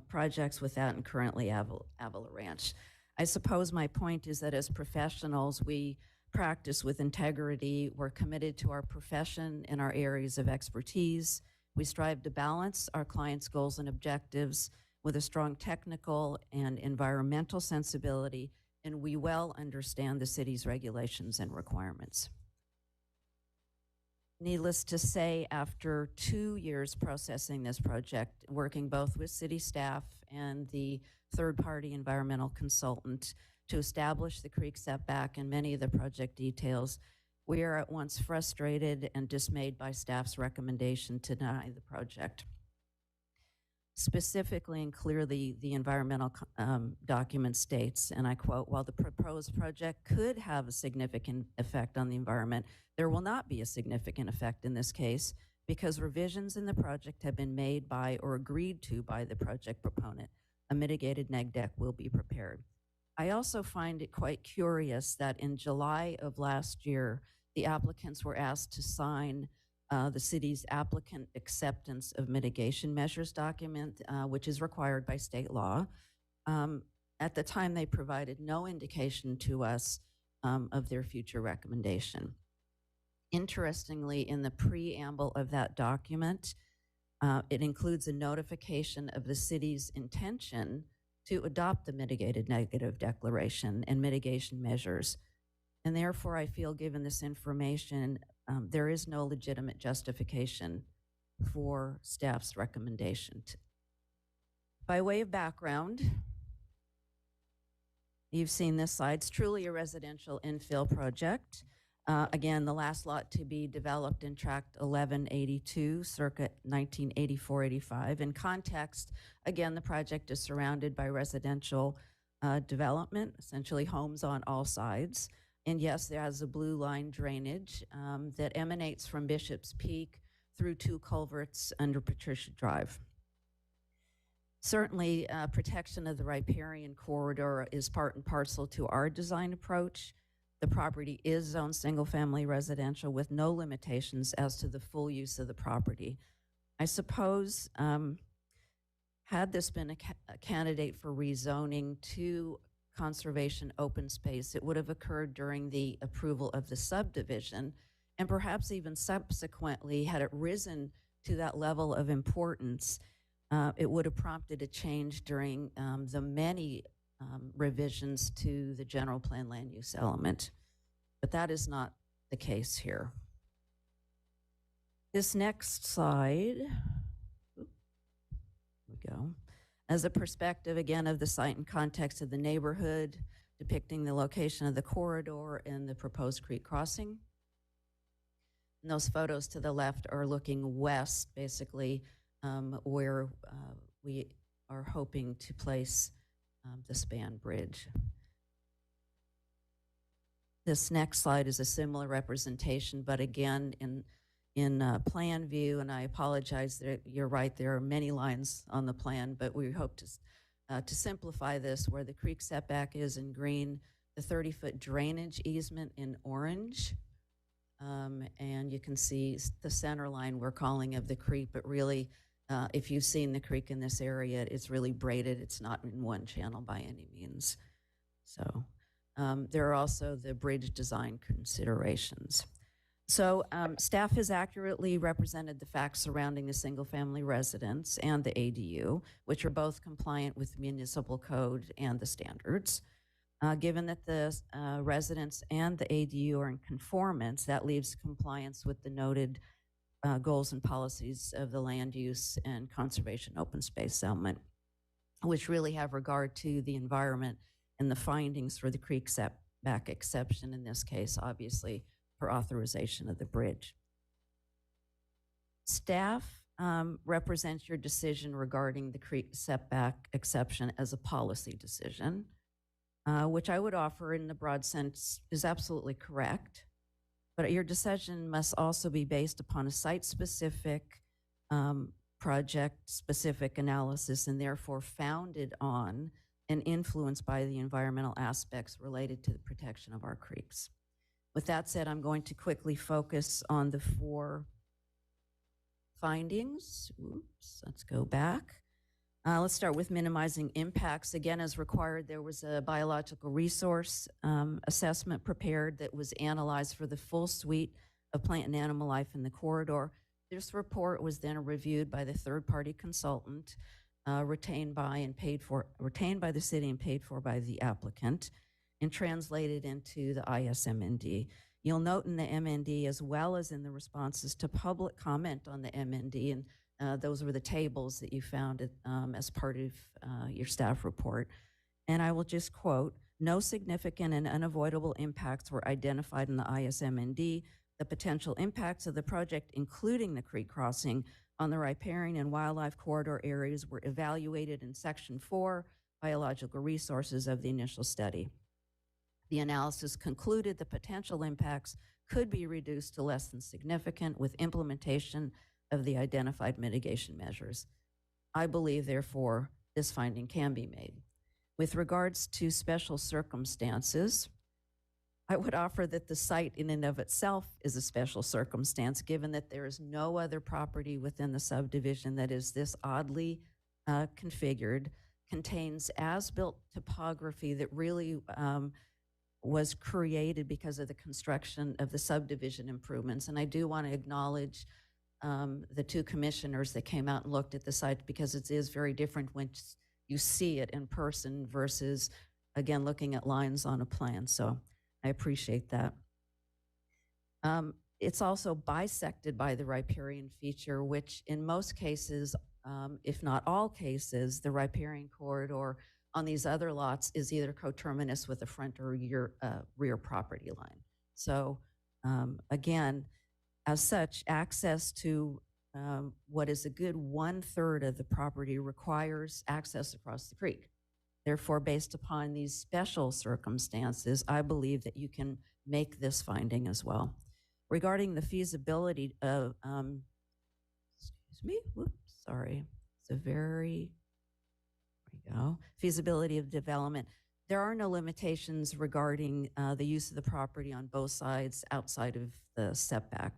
projects with that, and currently Avila Ranch. I suppose my point is that as professionals, we practice with integrity. We're committed to our profession and our areas of expertise. We strive to balance our clients' goals and objectives with a strong technical and environmental sensibility, and we well understand the city's regulations and requirements. Needless to say, after 2 years processing this project, working both with city staff and the third-party environmental consultant to establish the creek setback and many of the project details, we are at once frustrated and dismayed by staff's recommendation to deny the project. Specifically and clearly, the environmental document states, and I quote, "While the proposed project could have a significant effect on the environment, there will not be a significant effect in this case because revisions in the project have been made by or agreed to by the project proponent. A mitigated neg deck will be prepared." I also find it quite curious that in July of last year, the applicants were asked to sign the city's applicant acceptance of mitigation measures document, which is required by state law. At the time, they provided no indication to us of their future recommendation. Interestingly, in the preamble of that document, it includes a notification of the city's intention to adopt the mitigated negative declaration and mitigation measures. And therefore, I feel given this information, there is no legitimate justification for staff's recommendation. By way of background, you've seen this slide. It's truly a residential infill project. Again, the last lot to be developed in Tract 1182, circa 1984-85. In context, again, the project is surrounded by residential development, essentially homes on all sides. And yes, there has a blue line drainage that emanates from Bishop's Peak through 2 culverts under Patricia Drive. Certainly, protection of the riparian corridor is part and parcel to our design approach. The property is zoned single-family residential with no limitations as to the full use of the property. I suppose, had this been a candidate for rezoning to conservation open space, it would have occurred during the approval of the subdivision, and perhaps even subsequently, had it risen to that level of importance, it would have prompted a change during the many revisions to the general plan land use element. But that is not the case here. This next slide, here we go, as a perspective again of the site and context of the neighborhood, depicting the location of the corridor and the proposed creek crossing. And those photos to the left are looking west, basically, where we are hoping to place the span bridge. This next slide is a similar representation, but again in plan view, and I apologize that you're right, there are many lines on the plan, but we hope to simplify this, where the creek setback is in green, the 30-foot drainage easement in orange, and you can see the center line we're calling of the creek, but really if you've seen the creek in this area, it's really braided. It's not in one channel by any means. So there are also the bridge design considerations. So staff has accurately represented the facts surrounding the single-family residence and the ADU, which are both compliant with municipal code and the standards. Given that the residence and the ADU are in conformance, that leaves compliance with the noted goals and policies of the land use and conservation open space element, which really have regard to the environment and the findings for the creek setback exception, in this case, obviously, for authorization of the bridge. Staff represents your decision regarding the creek setback exception as a policy decision, which I would offer in the broad sense is absolutely correct. But your decision must also be based upon a site-specific, project-specific analysis, and therefore founded on and influenced by the environmental aspects related to the protection of our creeks. With that said, I'm going to quickly focus on the 4 findings. Oops, let's go back. Let's start with minimizing impacts. Again, as required, there was a biological resource assessment prepared that was analyzed for the full suite of plant and animal life in the corridor. This report was then reviewed by the third-party consultant, retained by the city and paid for by the applicant, and translated into the ISMND. You'll note in the MND, as well as in the responses to public comment on the MND, and those were the tables that you found as part of your staff report. And I will just quote, "No significant and unavoidable impacts were identified in the ISMND. The potential impacts of the project, including the creek crossing on the riparian and wildlife corridor areas, were evaluated in Section 4, Biological Resources of the initial study. The analysis concluded the potential impacts could be reduced to less than significant with implementation of the identified mitigation measures. I believe, therefore, this finding can be made. With regards to special circumstances, I would offer that the site in and of itself is a special circumstance, given that there is no other property within the subdivision that is this oddly configured, contains as-built topography that really was created because of the construction of the subdivision improvements. And I do want to acknowledge the two commissioners that came out and looked at the site, because it is very different when you see it in person versus, again, looking at lines on a plan. So I appreciate that. It's also bisected by the riparian feature, which in most cases, if not all cases, the riparian corridor on these other lots is either coterminous with the front or rear property line. So again, as such, access to what is a good 1/3 of the property requires access across the creek. Therefore, based upon these special circumstances, I believe that you can make this finding as well. Regarding the feasibility of, excuse me, whoops, sorry, it's a very, there we go, feasibility of development. There are no limitations regarding the use of the property on both sides outside of the setback.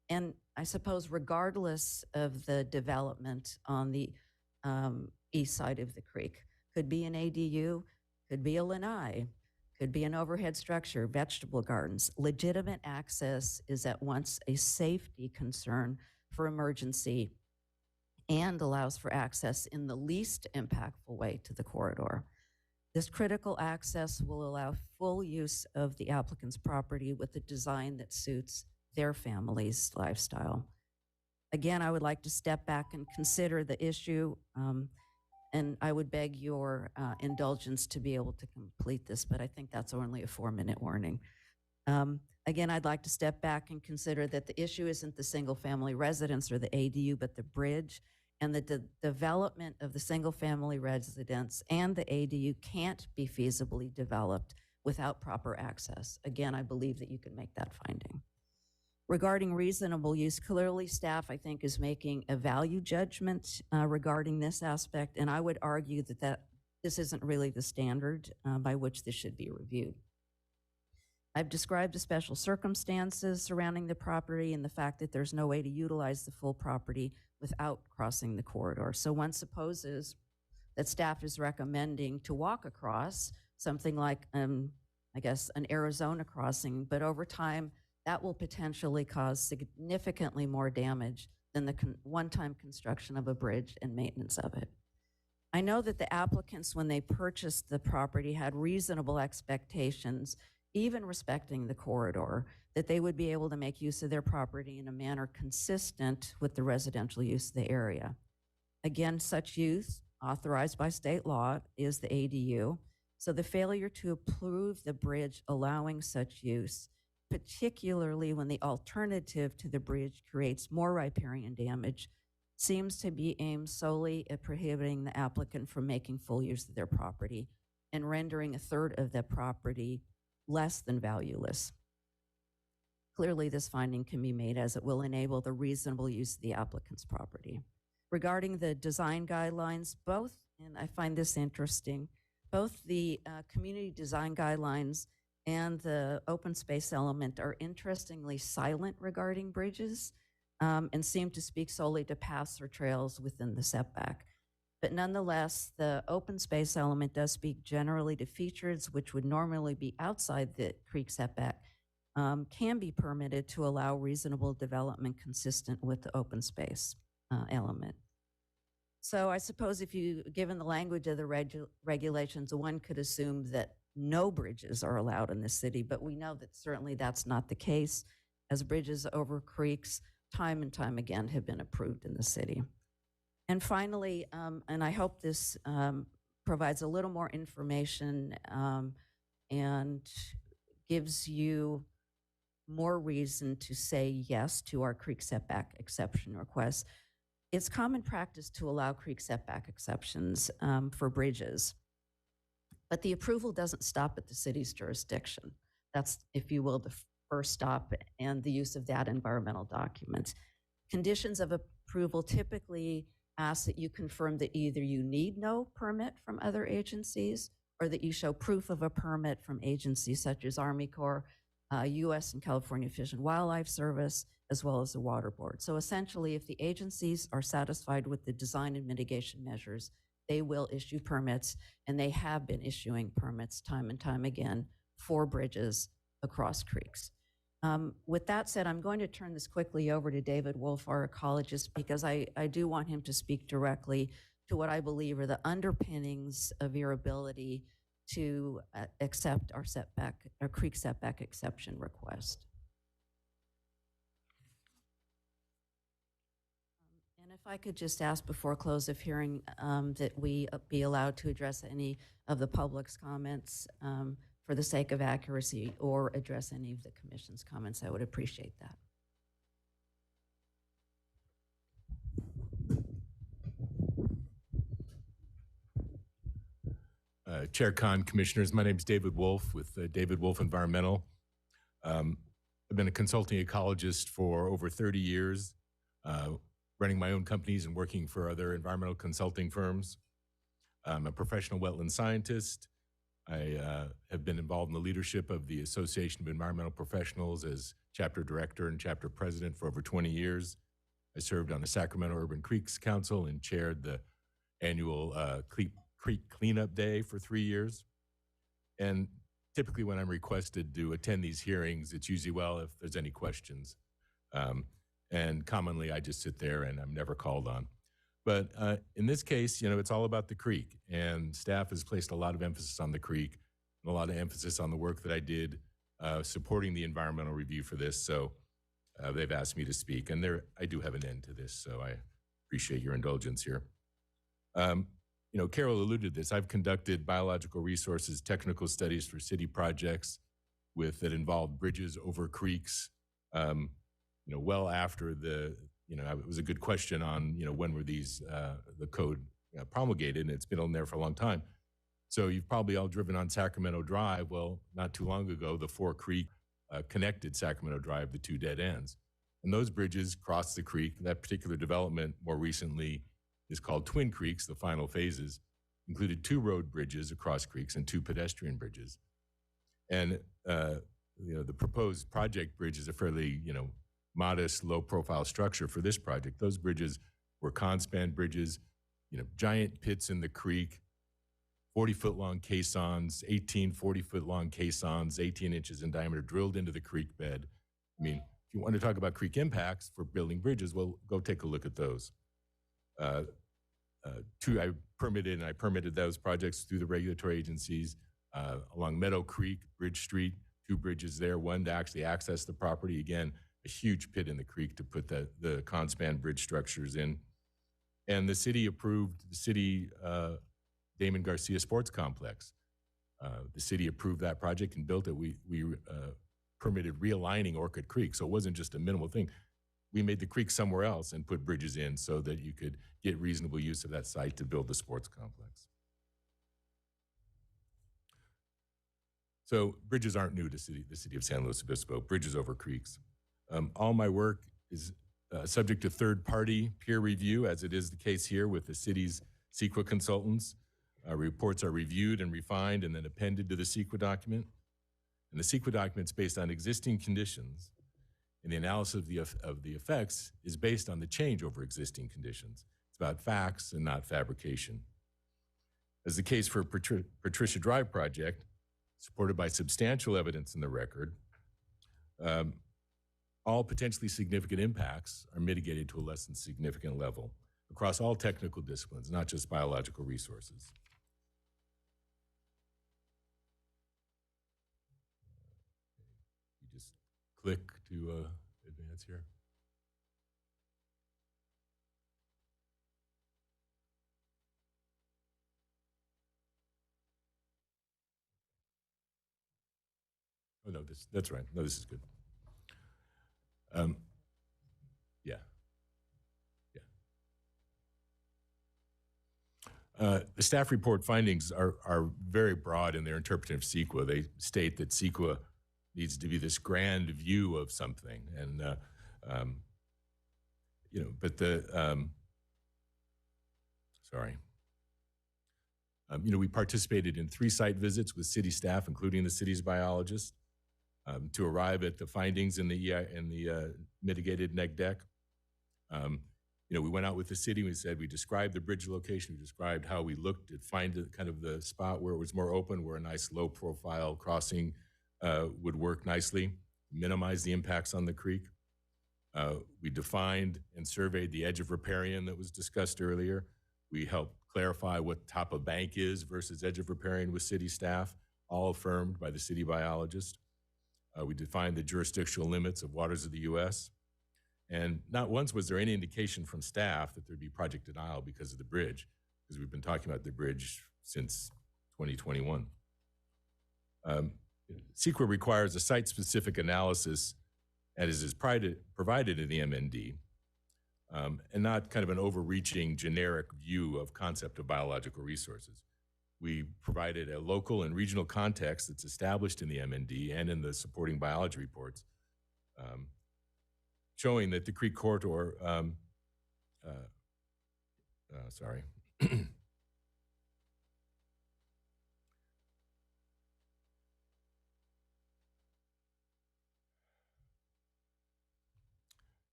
And I suppose regardless of the development on the east side of the creek, could be an ADU, could be a lanai, could be an overhead structure, vegetable gardens. Legitimate access is at once a safety concern for emergency and allows for access in the least impactful way to the corridor. This critical access will allow full use of the applicant's property with a design that suits their family's lifestyle. Again, I would like to step back and consider the issue, and I would beg your indulgence to be able to complete this, but I think that's only a 4-minute warning. Again, I'd like to step back and consider that the issue isn't the single-family residence or the ADU, but the bridge, and that the development of the single-family residence and the ADU can't be feasibly developed without proper access. Again, I believe that you can make that finding. Regarding reasonable use, clearly staff, I think, is making a value judgment regarding this aspect, and I would argue that this isn't really the standard by which this should be reviewed. I've described the special circumstances surrounding the property and the fact that there's no way to utilize the full property without crossing the corridor. So one supposes that staff is recommending to walk across something like, I guess, an Arizona crossing, but over time, that will potentially cause significantly more damage than the one-time construction of a bridge and maintenance of it. I know that the applicants, when they purchased the property, had reasonable expectations, even respecting the corridor, that they would be able to make use of their property in a manner consistent with the residential use of the area. Again, such use, authorized by state law, is the ADU. So the failure to approve the bridge allowing such use, particularly when the alternative to the bridge creates more riparian damage, seems to be aimed solely at prohibiting the applicant from making full use of their property and rendering 1/3 of the property less than valueless. Clearly, this finding can be made as it will enable the reasonable use of the applicant's property. Regarding the design guidelines, both, and I find this interesting, both the community design guidelines and the open space element are interestingly silent regarding bridges and seem to speak solely to paths or trails within the setback. But nonetheless, the open space element does speak generally to features which would normally be outside the creek setback, can be permitted to allow reasonable development consistent with the open space element. So I suppose if you, given the language of the regulations, one could assume that no bridges are allowed in the city, but we know that certainly that's not the case, as bridges over creeks time and time again have been approved in the city. And finally, and I hope this provides a little more information and gives you more reason to say yes to our creek setback exception request. It's common practice to allow creek setback exceptions for bridges, but the approval doesn't stop at the city's jurisdiction. That's, if you will, the first stop and the use of that environmental document. Conditions of approval typically ask that you confirm that either you need no permit from other agencies or that you show proof of a permit from agencies such as Army Corps, U.S. and California Fish and Wildlife Service, as well as the Water Board. So essentially, if the agencies are satisfied with the design and mitigation measures, they will issue permits, and they have been issuing permits time and time again for bridges across creeks. With that said, I'm going to turn this quickly over to David Wolf, our ecologist, because I do want him to speak directly to what I believe are the underpinnings of your ability to accept our creek setback exception request. And if I could just ask before close of hearing that we be allowed to address any of the public's comments for the sake of accuracy, or address any of the commission's comments, I would appreciate that. Chair Khan, Commissioners, my name is David Wolf with David Wolf Environmental. I've been a consulting ecologist for over 30 years, running my own companies and working for other environmental consulting firms. I'm a professional wetland scientist. I have been involved in the leadership of the Association of Environmental Professionals as chapter director and chapter president for over 20 years. I served on the Sacramento Urban Creeks Council and chaired the annual Creek Cleanup Day for 3 years. And typically when I'm requested to attend these hearings, it's usually, well, if there's any questions. And commonly I just sit there and I'm never called on. But in this case, you know, it's all about the creek, and staff has placed a lot of emphasis on the creek and a lot of emphasis on the work that I did supporting the environmental review for this. So they've asked me to speak, and I do have an end to this, so I appreciate your indulgence here. You know, Carol alluded to this. I've conducted biological resources technical studies for city projects that involved bridges over creeks, you know, well after it was a good question on, you know, when were these, the code promulgated, and it's been on there for a long time. So you've probably all driven on Sacramento Drive. Well, not too long ago, the Four Creek connected Sacramento Drive, the two dead ends. And those bridges crossed the creek. That particular development more recently is called Twin Creeks. The final phases included 2 road bridges across creeks and 2 pedestrian bridges. And, you know, the proposed project bridge is a fairly, you know, modest, low-profile structure for this project. Those bridges were con-span bridges, you know, giant pits in the creek, 40-foot-long caissons, 18 40-foot-long caissons, 18 inches in diameter, drilled into the creek bed. I mean, if you want to talk about creek impacts for building bridges, well, go take a look at those. I permitted those projects through the regulatory agencies along Meadow Creek, Bridge Street, 2 bridges there, one to actually access the property. Again, a huge pit in the creek to put the con-span bridge structures in. And the city approved Damon Garcia Sports Complex. The city approved that project and built it. We permitted realigning Orchid Creek, so it wasn't just a minimal thing. We made the creek somewhere else and put bridges in so that you could get reasonable use of that site to build the sports complex. So bridges aren't new to the city of San Luis Obispo, bridges over creeks. All my work is subject to third-party peer review, as it is the case here with the city's CEQA consultants. Reports are reviewed and refined and then appended to the CEQA document. And the CEQA document is based on existing conditions, and the analysis of the effects is based on the change over existing conditions. It's about facts and not fabrication. As the case for Patricia Drive project, supported by substantial evidence in the record, all potentially significant impacts are mitigated to a less than significant level across all technical disciplines, not just biological resources. click to advance here. Oh, no, that's right. No, this is good. Yeah. The staff report findings are very broad in their interpretation of CEQA. They state that CEQA needs to be this grand view of something, and but we participated in 3 site visits with city staff, including the city's biologist, to arrive at the findings in the mitigated neg deck. We went out with the city. We described the bridge location. We described how we looked at kind of the spot where it was more open, where a nice low profile crossing would work nicely, minimize the impacts on the creek. We defined and surveyed the edge of riparian that was discussed earlier. We helped clarify what top of bank is versus edge of riparian with city staff, all affirmed by the city biologist. We defined the jurisdictional limits of waters of the U.S. And not once was there any indication from staff that there'd be project denial because of the bridge, because we've been talking about the bridge since 2021. CEQA requires a site-specific analysis as is provided in the MND, and not kind of an overreaching generic view of concept of biological resources. We provided a local and regional context that's established in the MND and in the supporting biology reports, showing that the creek corridor,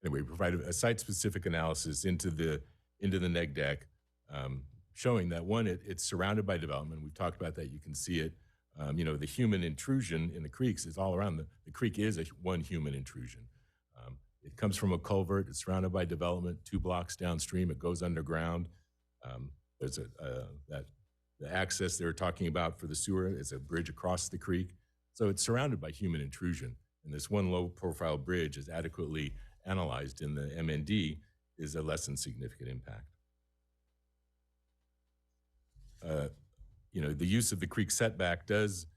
Anyway, we provided a site-specific analysis into the neg deck, showing that one, it's surrounded by development. We've talked about that. You can see it. The human intrusion in the creeks is all around. The creek is one human intrusion. It comes from a culvert. It's surrounded by development. 2 blocks downstream, it goes underground. There's the access they were talking about for the sewer is a bridge across the creek. So it's surrounded by human intrusion. And this one low-profile bridge is adequately analyzed in the MND is a less than significant impact. The use of the creek setback does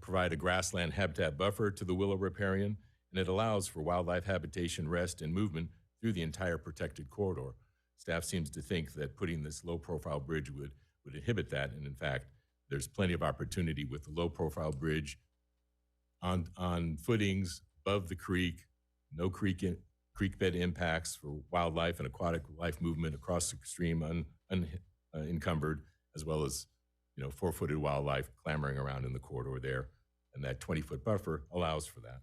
provide a grassland habitat buffer to the willow riparian, and it allows for wildlife habitation, rest, and movement through the entire protected corridor. Staff seems to think that putting this low-profile bridge would inhibit that, and in fact, there's plenty of opportunity with the low-profile bridge on footings above the creek, no creek bed impacts for wildlife and aquatic life movement across the stream unencumbered, as well as 4-footed wildlife clamoring around in the corridor there. And that 20-foot buffer allows for that.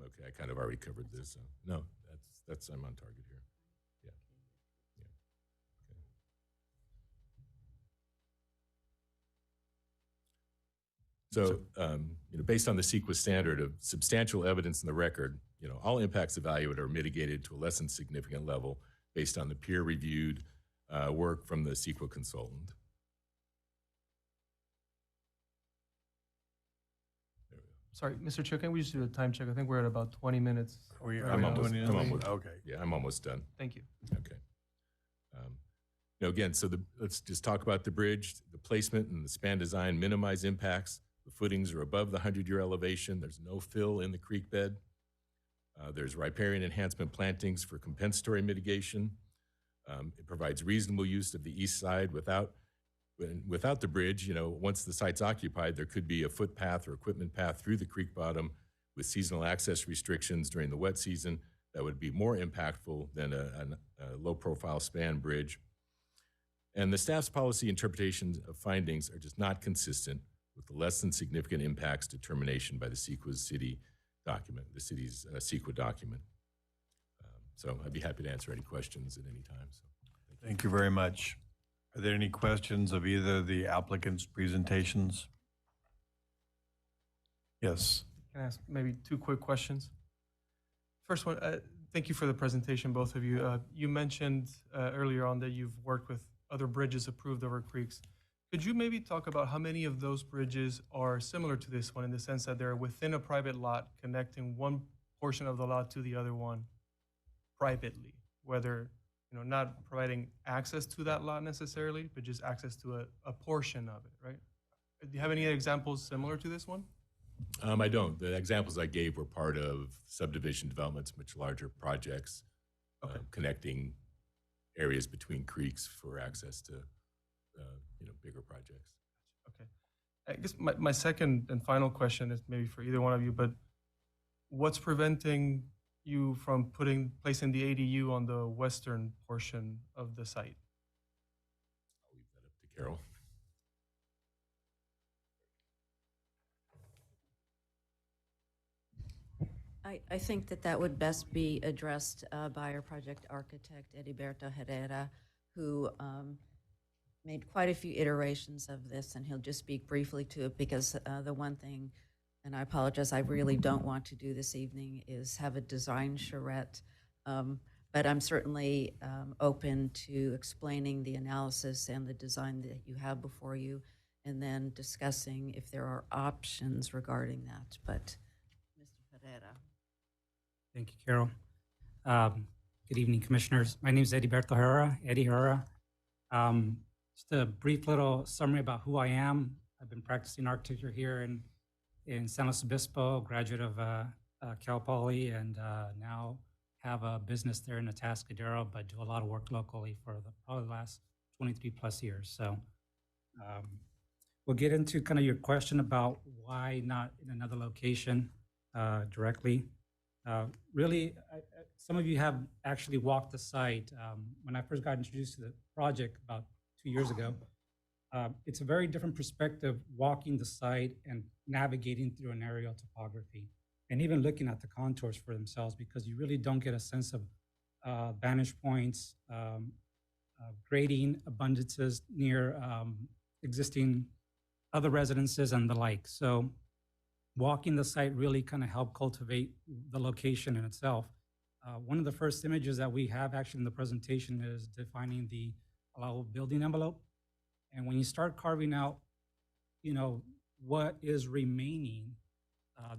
Okay, I kind of already covered this. No, I'm on target here. So, based on the CEQA standard of substantial evidence in the record, all impacts evaluated are mitigated to a less than significant level based on the peer-reviewed work from the CEQA consultant. Sorry, Mr. Chair, can we just do a time check? I think we're at about 20 minutes. I'm almost okay. Yeah, I'm almost done. Thank you. Okay. Again, so let's just talk about the bridge. The placement and the span design minimize impacts. The footings are above the 100-year elevation. There's no fill in the creek bed. There's riparian enhancement plantings for compensatory mitigation. It provides reasonable use of the east side without the bridge. Once the site's occupied, there could be a footpath or equipment path through the creek bottom with seasonal access restrictions during the wet season that would be more impactful than a low-profile span bridge. And the staff's policy interpretations of findings are just not consistent with the less than significant impacts determination by the CEQA's city document, the city's CEQA document. So I'd be happy to answer any questions at any time. So Thank you very much. Are there any questions of either the applicant's presentations? Yes. Can I ask maybe 2 quick questions? First one, thank you for the presentation, both of you. You mentioned earlier on that you've worked with other bridges approved over creeks. Could you maybe talk about how many of those bridges are similar to this one in the sense that they're within a private lot connecting one portion of the lot to the other one privately, whether, not providing access to that lot necessarily, but just access to a portion of it, right? Do you have any examples similar to this one? I don't. The examples I gave were part of subdivision developments, much larger projects, connecting areas between creeks for access to, bigger projects. Okay. I guess my second and final question is maybe for either one of you, but what's preventing you from placing the ADU on the western portion of the site? I'll leave that up to Carol. I think that would best be addressed by our project architect, Heriberto Herrera, who made quite a few iterations of this, and he'll just speak briefly to it because the one thing, and I apologize, I really don't want to do this evening, is have a design charrette. But I'm certainly open to explaining the analysis and the design that you have before you, and then discussing if there are options regarding that. But Mr. Herrera. Thank you, Carol. Good evening, commissioners. My name is Heriberto Herrera, Eddie Herrera. Just a brief little summary about who I am. I've been practicing architecture here in San Luis Obispo, graduate of Cal Poly, and now have a business there in Atascadero, but do a lot of work locally for probably the last 23 plus years. So we'll get into kind of your question about why not in another location directly. Really, some of you have actually walked the site. When I first got introduced to the project about 2 years ago, it's a very different perspective walking the site and navigating through an aerial topography and even looking at the contours for themselves, because you really don't get a sense of vantage points, grading abundances near existing other residences and the like. So walking the site really kind of helped cultivate the location in itself. One of the first images that we have actually in the presentation is defining the allowable building envelope. And when you start carving out, what is remaining,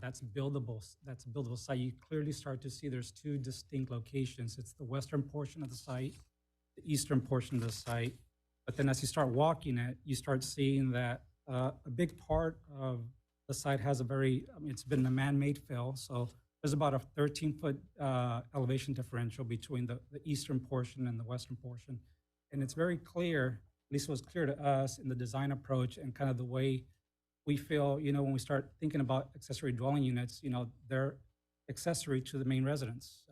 that's a buildable site, you clearly start to see there's two distinct locations. It's the western portion of the site, the eastern portion of the site. But then as you start walking it, you start seeing that a big part of the site has it's been a man-made fill. So there's about a 13-foot elevation differential between the eastern portion and the western portion. And it's very clear, at least it was clear to us in the design approach and kind of the way we feel, when we start thinking about accessory dwelling units, they're accessory to the main residence.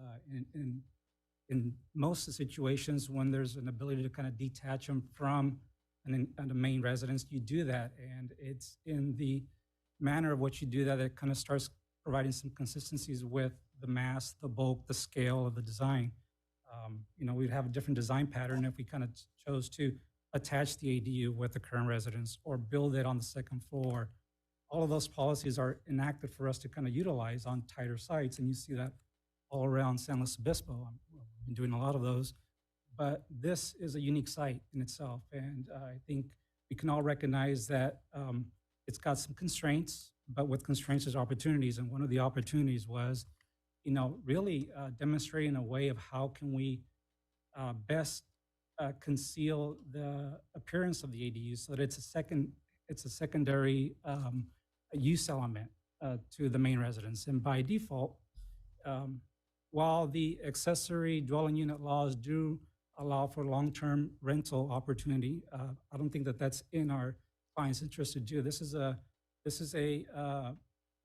In most of the situations, when there's an ability to kind of detach them from the main residence, you do that. And it's in the manner of what you do that it kind of starts providing some consistencies with the mass, the bulk, the scale of the design. We'd have a different design pattern if we kind of chose to attach the ADU with the current residence or build it on the second floor. All of those policies are enacted for us to kind of utilize on tighter sites, and you see that all around San Luis Obispo. I've been doing a lot of those, but this is a unique site in itself, and I think we can all recognize that it's got some constraints, but with constraints there's opportunities, and one of the opportunities was, really demonstrating a way of how can we best conceal the appearance of the ADU so that it's a secondary use element to the main residence. And by default, while the accessory dwelling unit laws do allow for long-term rental opportunity, I don't think that that's in our client's interest to do. This is a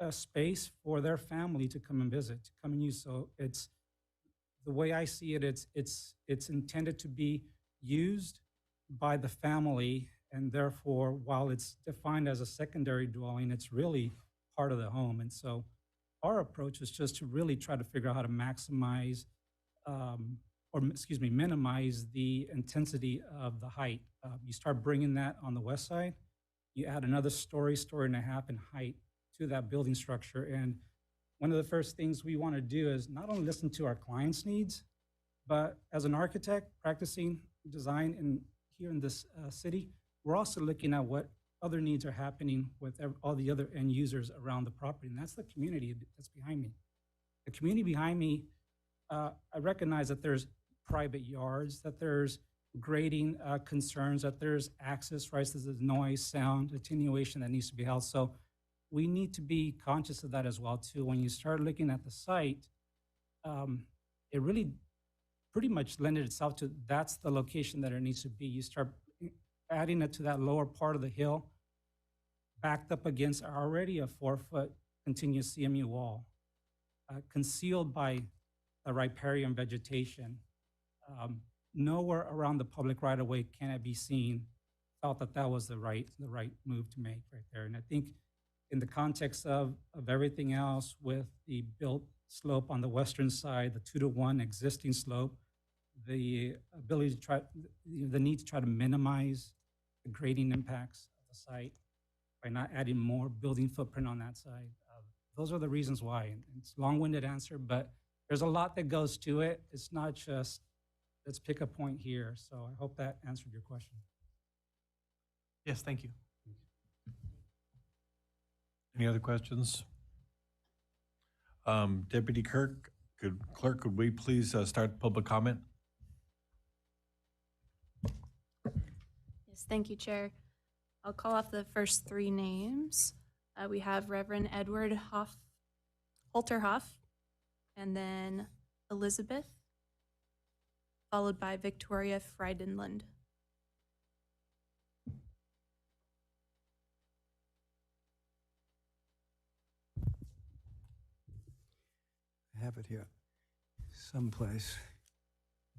space for their family to come and visit, to come and use. So it's the way I see it. It's intended to be used by the family, and therefore, while it's defined as a secondary dwelling, it's really part of the home. And so, our approach is just to really try to figure out how to maximize, minimize the intensity of the height. You start bringing that on the west side, you add another story and a half in height to that building structure. And one of the first things we want to do is not only listen to our clients' needs, but as an architect practicing design here in this city, we're also looking at what other needs are happening with all the other end users around the property, and that's the community that's behind me. The community behind me, I recognize that there's private yards, that there's grading concerns, that there's access rights, there's noise, sound, attenuation that needs to be held. So we need to be conscious of that as well too. When you start looking at the site, it really pretty much lended itself to that's the location that it needs to be. You start adding it to that lower part of the hill, backed up against already a 4-foot continuous CMU wall, concealed by the riparian vegetation. Nowhere around the public right of way can it be seen. Felt that that was the right move to make right there. And I think in the context of everything else with the built slope on the western side, the 2-to-1 existing slope, the ability to the need to try to minimize the grading impacts of the site by not adding more building footprint on that side. Those are the reasons why. And it's a long-winded answer, but there's a lot that goes to it. It's not just, let's pick a point here. So I hope that answered your question. Yes, thank you. Any other questions? Deputy Clerk, could we please start public comment? Yes, thank you, Chair. I'll call off the first 3 names. We have Reverend Edward Holterhoff, and then Elizabeth, followed by Victoria Frydenlund. I have it here someplace.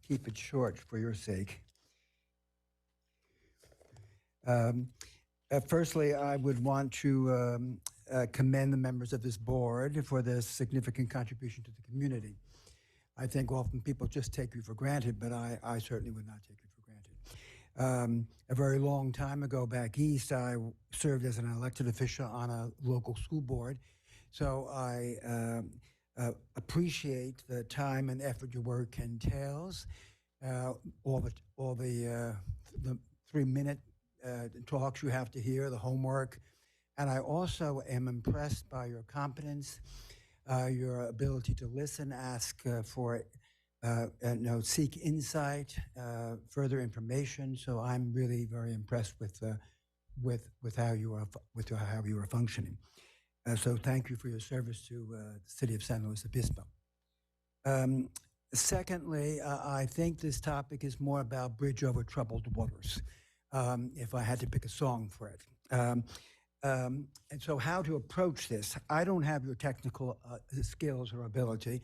Keep it short for your sake. Firstly, I would want to commend the members of this board for their significant contribution to the community. I think often people just take you for granted, but I certainly would not take you for granted. A very long time ago back east, I served as an elected official on a local school board, so I appreciate the time and effort your work entails, all the 3-minute talks you have to hear, the homework. And I also am impressed by your competence, your ability to listen, ask seek insight, further information. So I'm really very impressed with how you are functioning. So thank you for your service to the city of San Luis Obispo. Secondly, I think this topic is more about bridge over troubled waters, if I had to pick a song for it. And so how to approach this, I don't have your technical skills or ability,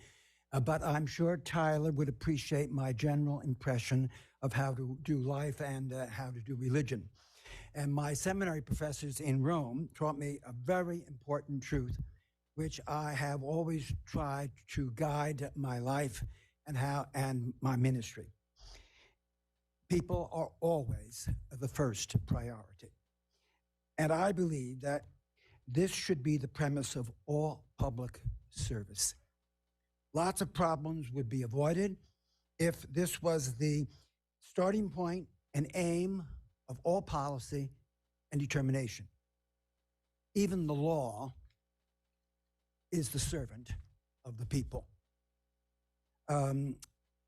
but I'm sure Tyler would appreciate my general impression of how to do life and how to do religion. And my seminary professors in Rome taught me a very important truth, which I have always tried to guide my life and my ministry. People are always the first priority. And I believe that this should be the premise of all public service. Lots of problems would be avoided if this was the starting point and aim of all policy and determination. Even the law is the servant of the people.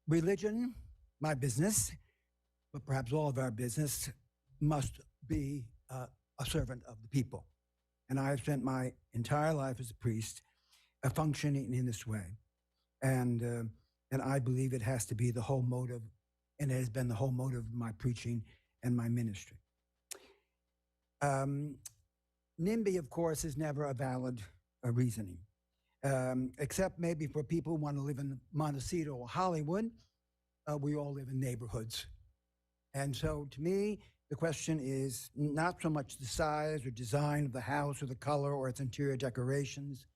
Religion, my business, but perhaps all of our business, must be a servant of the people. And I have spent my entire life as a priest functioning in this way. And I believe it has to be the whole motive, and it has been the whole motive of my preaching and my ministry. NIMBY, of course, is never a valid reasoning, except maybe for people who want to live in Montecito or Hollywood. We all live in neighborhoods. And so to me, the question is not so much the size or design of the house or the color or its interior decorations,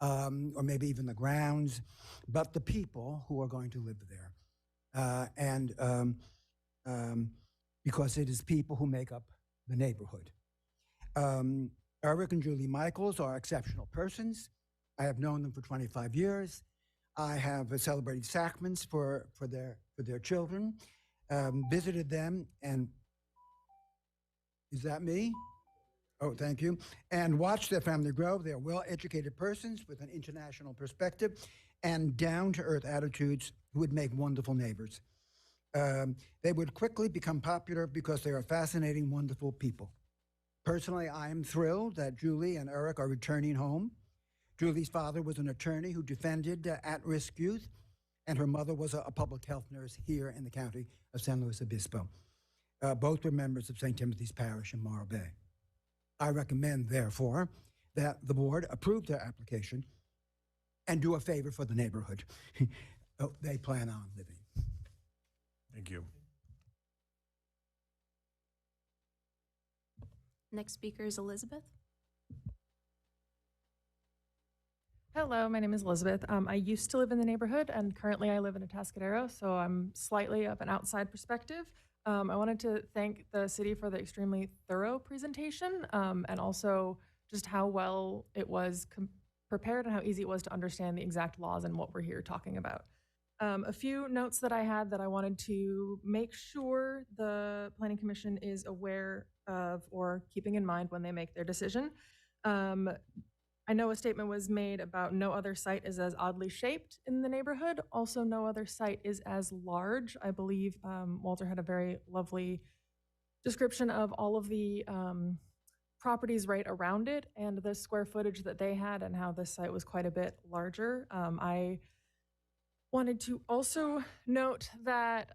or maybe even the grounds, but the people who are going to live there. Because it is people who make up the neighborhood. Eric and Julie Michaels are exceptional persons. I have known them for 25 years. I have celebrated sacraments for their children, visited them, and is that me? Oh, thank you. And watched their family grow. They're well-educated persons with an international perspective and down-to-earth attitudes who would make wonderful neighbors. They would quickly become popular because they are fascinating, wonderful people. Personally, I am thrilled that Julie and Eric are returning home. Julie's father was an attorney who defended at-risk youth, and her mother was a public health nurse here in the county of San Luis Obispo. Both were members of St. Timothy's Parish in Morro Bay. I recommend, therefore, that the board approve their application and do a favor for the neighborhood they plan on living. Thank you. Next speaker is Elizabeth. Hello, my name is Elizabeth. I used to live in the neighborhood and currently I live in Atascadero, so I'm slightly of an outside perspective. I wanted to thank the city for the extremely thorough presentation and also just how well it was prepared and how easy it was to understand the exact laws and what we're here talking about. A few notes that I had that I wanted to make sure the Planning Commission is aware of or keeping in mind when they make their decision. I know a statement was made about no other site is as oddly shaped in the neighborhood. Also, no other site is as large. I believe Walter had a very lovely description of all of the properties right around it and the square footage that they had and how this site was quite a bit larger. I wanted to also note that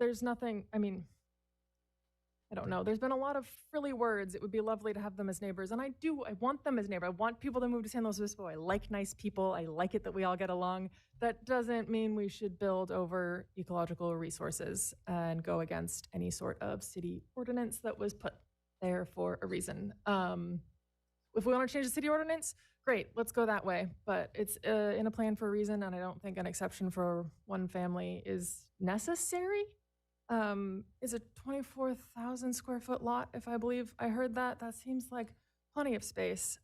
there's nothing, I don't know. There's been a lot of frilly words. It would be lovely to have them as neighbors. And I want them as neighbors. I want people to move to San Luis Obispo. I like nice people. I like it that we all get along. That doesn't mean we should build over ecological resources and go against any sort of city ordinance that was put there for a reason. If we want to change the city ordinance, great, let's go that way. But it's in a plan for a reason, and I don't think an exception for one family is necessary. Is a 24,000 square foot lot, if I believe I heard that. That seems like plenty of space.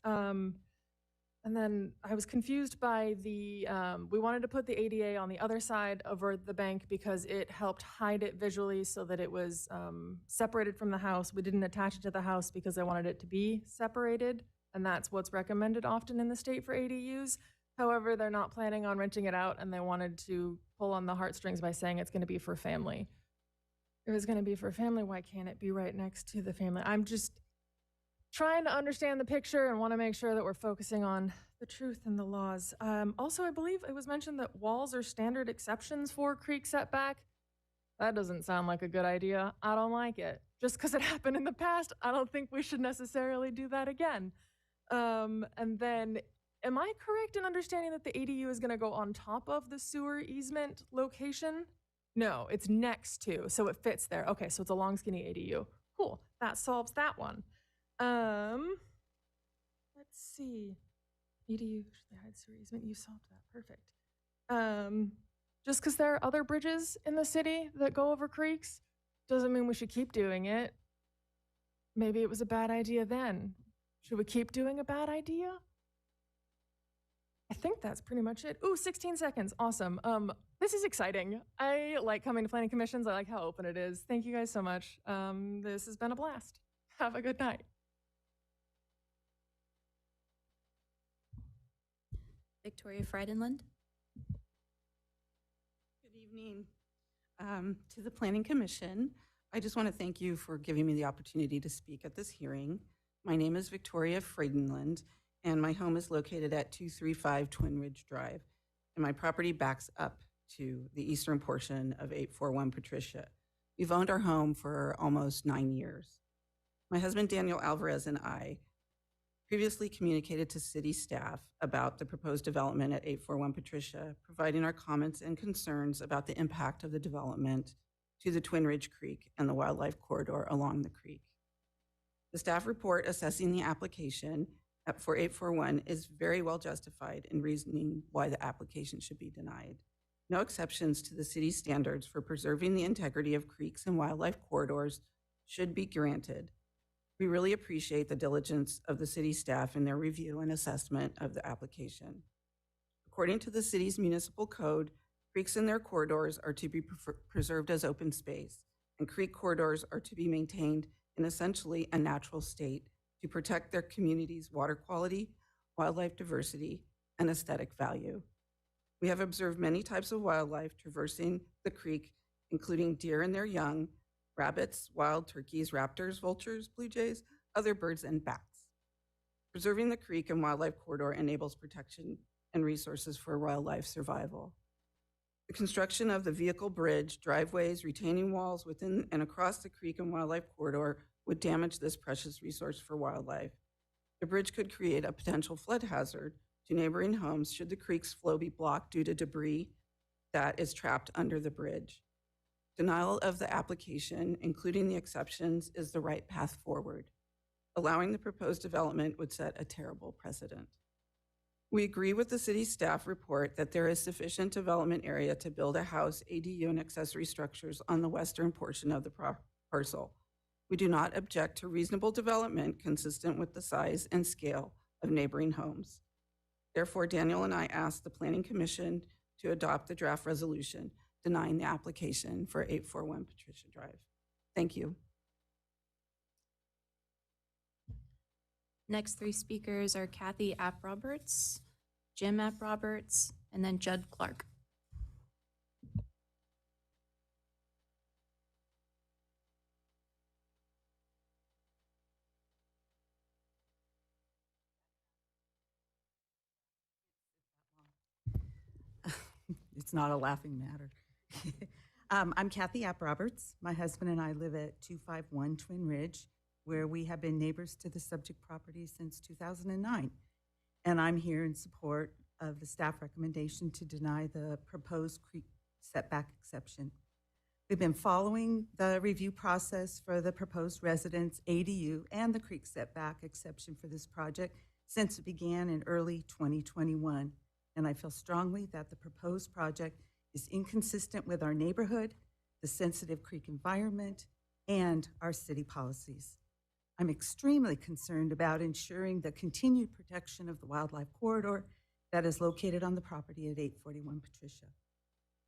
And then I was confused by the, we wanted to put the ADA on the other side over the bank because it helped hide it visually so that it was separated from the house. We didn't attach it to the house because I wanted it to be separated, and that's what's recommended often in the state for ADUs. However, they're not planning on renting it out, and they wanted to pull on the heartstrings by saying it's going to be for family. If it's going to be for family, why can't it be right next to the family? I'm just trying to understand the picture and want to make sure that we're focusing on the truth and the laws. Also, I believe it was mentioned that walls are standard exceptions for creek setback. That doesn't sound like a good idea. I don't like it. Just because it happened in the past, I don't think we should necessarily do that again. And then, am I correct in understanding that the ADU is going to go on top of the sewer easement location? No, it's next to, so it fits there. Okay, so it's a long, skinny ADU. Cool, that solves that one. Let's see. ADU, should they hide sewer easement? You solved that, perfect. Just because there are other bridges in the city that go over creeks doesn't mean we should keep doing it. Maybe it was a bad idea then. Should we keep doing a bad idea? I think that's pretty much it. Ooh, 16 seconds, awesome. This is exciting. I like coming to planning commissions. I like how open it is. Thank you guys so much. This has been a blast. Have a good night. Victoria Frydenlund. Good evening to the Planning Commission. I just want to thank you for giving me the opportunity to speak at this hearing. My name is Victoria Frydenlund, and my home is located at 235 Twin Ridge Drive, and my property backs up to the eastern portion of 841 Patricia. We've owned our home for almost 9 years. My husband, Daniel Alvarez, and I previously communicated to city staff about the proposed development at 841 Patricia, providing our comments and concerns about the impact of the development to the Twin Ridge Creek and the wildlife corridor along the creek. The staff report assessing the application for 841 is very well justified in reasoning why the application should be denied. No exceptions to the city's standards for preserving the integrity of creeks and wildlife corridors should be granted. We really appreciate the diligence of the city staff in their review and assessment of the application. According to the city's municipal code, creeks in their corridors are to be preserved as open space, and creek corridors are to be maintained in essentially a natural state to protect their community's water quality, wildlife diversity, and aesthetic value. We have observed many types of wildlife traversing the creek, including deer and their young, rabbits, wild turkeys, raptors, vultures, blue jays, other birds, and bats. Preserving the creek and wildlife corridor enables protection and resources for wildlife survival. The construction of the vehicle bridge, driveways, retaining walls within and across the creek and wildlife corridor would damage this precious resource for wildlife. The bridge could create a potential flood hazard to neighboring homes should the creek's flow be blocked due to debris that is trapped under the bridge. Denial of the application, including the exceptions, is the right path forward. Allowing the proposed development would set a terrible precedent. We agree with the city staff report that there is sufficient development area to build a house, ADU, and accessory structures on the western portion of the parcel. We do not object to reasonable development consistent with the size and scale of neighboring homes. Therefore, Daniel and I ask the Planning Commission to adopt the draft resolution denying the application for 841 Patricia Drive. Thank you. Next three speakers are Kathy App-Roberts, Jim App-Roberts, and then Judd Clark. It's not a laughing matter. I'm Kathy App-Roberts. My husband and I live at 251 Twin Ridge, where we have been neighbors to the subject property since 2009. And I'm here in support of the staff recommendation to deny the proposed creek setback exception. We've been following the review process for the proposed residence ADU and the creek setback exception for this project since it began in early 2021. And I feel strongly that the proposed project is inconsistent with our neighborhood, the sensitive creek environment, and our city policies. I'm extremely concerned about ensuring the continued protection of the wildlife corridor that is located on the property at 841 Patricia.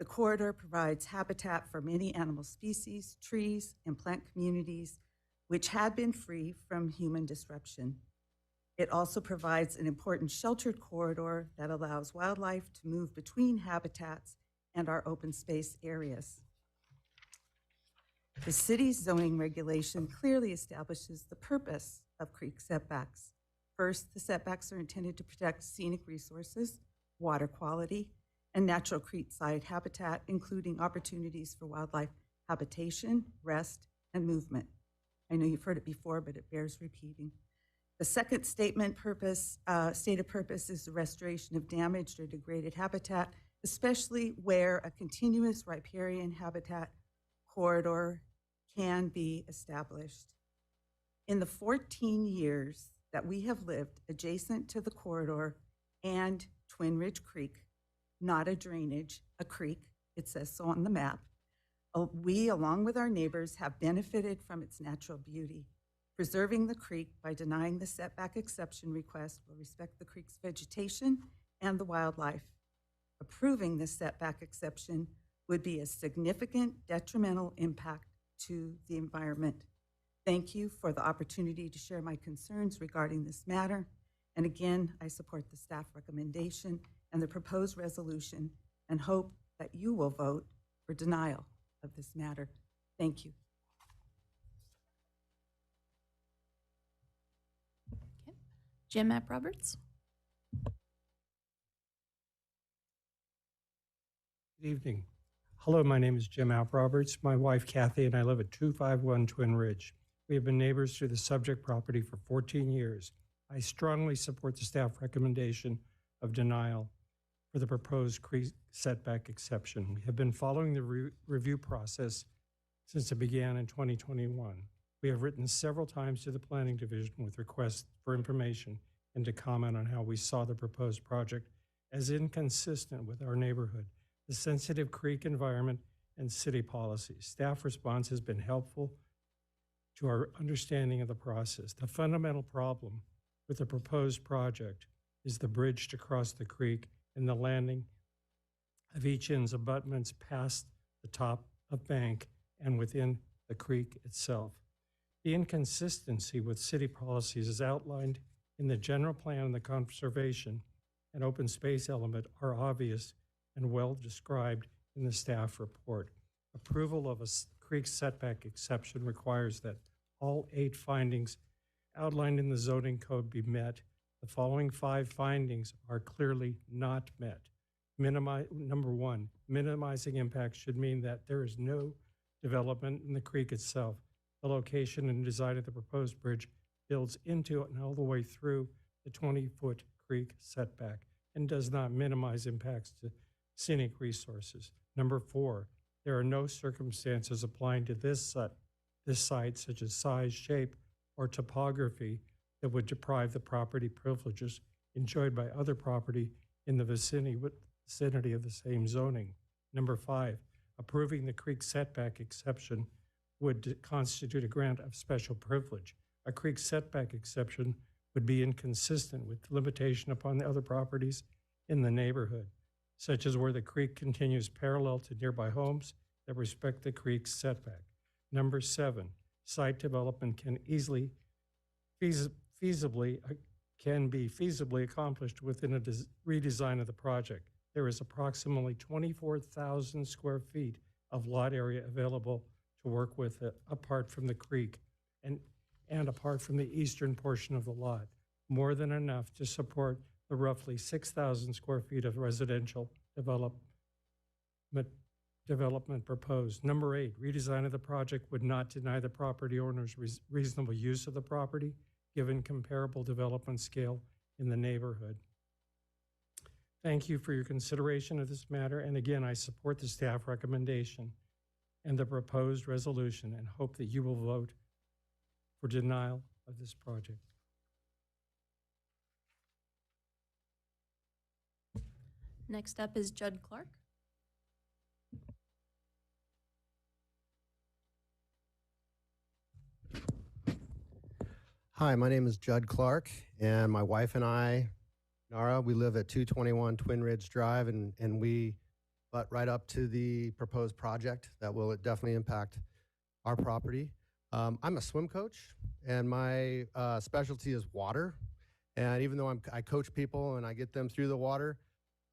The corridor provides habitat for many animal species, trees, and plant communities, which had been free from human disruption. It also provides an important sheltered corridor that allows wildlife to move between habitats and our open space areas. The city's zoning regulation clearly establishes the purpose of creek setbacks. First, the setbacks are intended to protect scenic resources, water quality, and natural creekside habitat, including opportunities for wildlife habitation, rest, and movement. I know you've heard it before, but it bears repeating. The second stated purpose is the restoration of damaged or degraded habitat, especially where a continuous riparian habitat corridor can be established. In the 14 years that we have lived adjacent to the corridor and Twin Ridge Creek, not a drainage, a creek, it says so on the map, we, along with our neighbors, have benefited from its natural beauty. Preserving the creek by denying the setback exception request will respect the creek's vegetation and the wildlife. Approving the setback exception would be a significant detrimental impact to the environment. Thank you for the opportunity to share my concerns regarding this matter. And again, I support the staff recommendation and the proposed resolution and hope that you will vote for denial of this matter. Thank you. Okay. Jim App-Roberts. Good evening. Hello, my name is Jim App-Roberts. My wife Kathy and I live at 251 Twin Ridge. We have been neighbors to the subject property for 14 years. I strongly support the staff recommendation of denial for the proposed creek setback exception. We have been following the review process since it began in 2021. We have written several times to the Planning Division with requests for information and to comment on how we saw the proposed project as inconsistent with our neighborhood, the sensitive creek environment, and city policies. Staff response has been helpful to our understanding of the process. The fundamental problem with the proposed project is the bridge to cross the creek and the landing of each end's abutments past the top of bank and within the creek itself. The inconsistency with city policies as outlined in the general plan and the conservation and open space element are obvious and well described in the staff report. Approval of a creek setback exception requires that all 8 findings outlined in the zoning code be met. The following 5 findings are clearly not met. Number 1, minimizing impact should mean that there is no development in the creek itself. The location and design of the proposed bridge builds into and all the way through the 20-foot creek setback and does not minimize impacts to scenic resources. Number 4, there are no circumstances applying to this site, such as size, shape, or topography, that would deprive the property privileges enjoyed by other property in the vicinity of the same zoning. Number 5, approving the creek setback exception would constitute a grant of special privilege. A creek setback exception would be inconsistent with limitation upon the other properties in the neighborhood, such as where the creek continues parallel to nearby homes that respect the creek's setback. Number 7, site development can be feasibly accomplished within a redesign of the project. There is approximately 24,000 square feet of lot area available to work with apart from the creek and apart from the eastern portion of the lot, more than enough to support the roughly 6,000 square feet of residential development proposed. Number 8, redesign of the project would not deny the property owners reasonable use of the property, given comparable development scale in the neighborhood. Thank you for your consideration of this matter, and again, I support the staff recommendation and the proposed resolution and hope that you will vote for denial of this project. Next up is Judd Clark. Hi, my name is Judd Clark, and my wife and I, Nara, we live at 221 Twin Ridge Drive, and we butt right up to the proposed project that will definitely impact our property. I'm a swim coach, and my specialty is water. And even though I coach people and I get them through the water,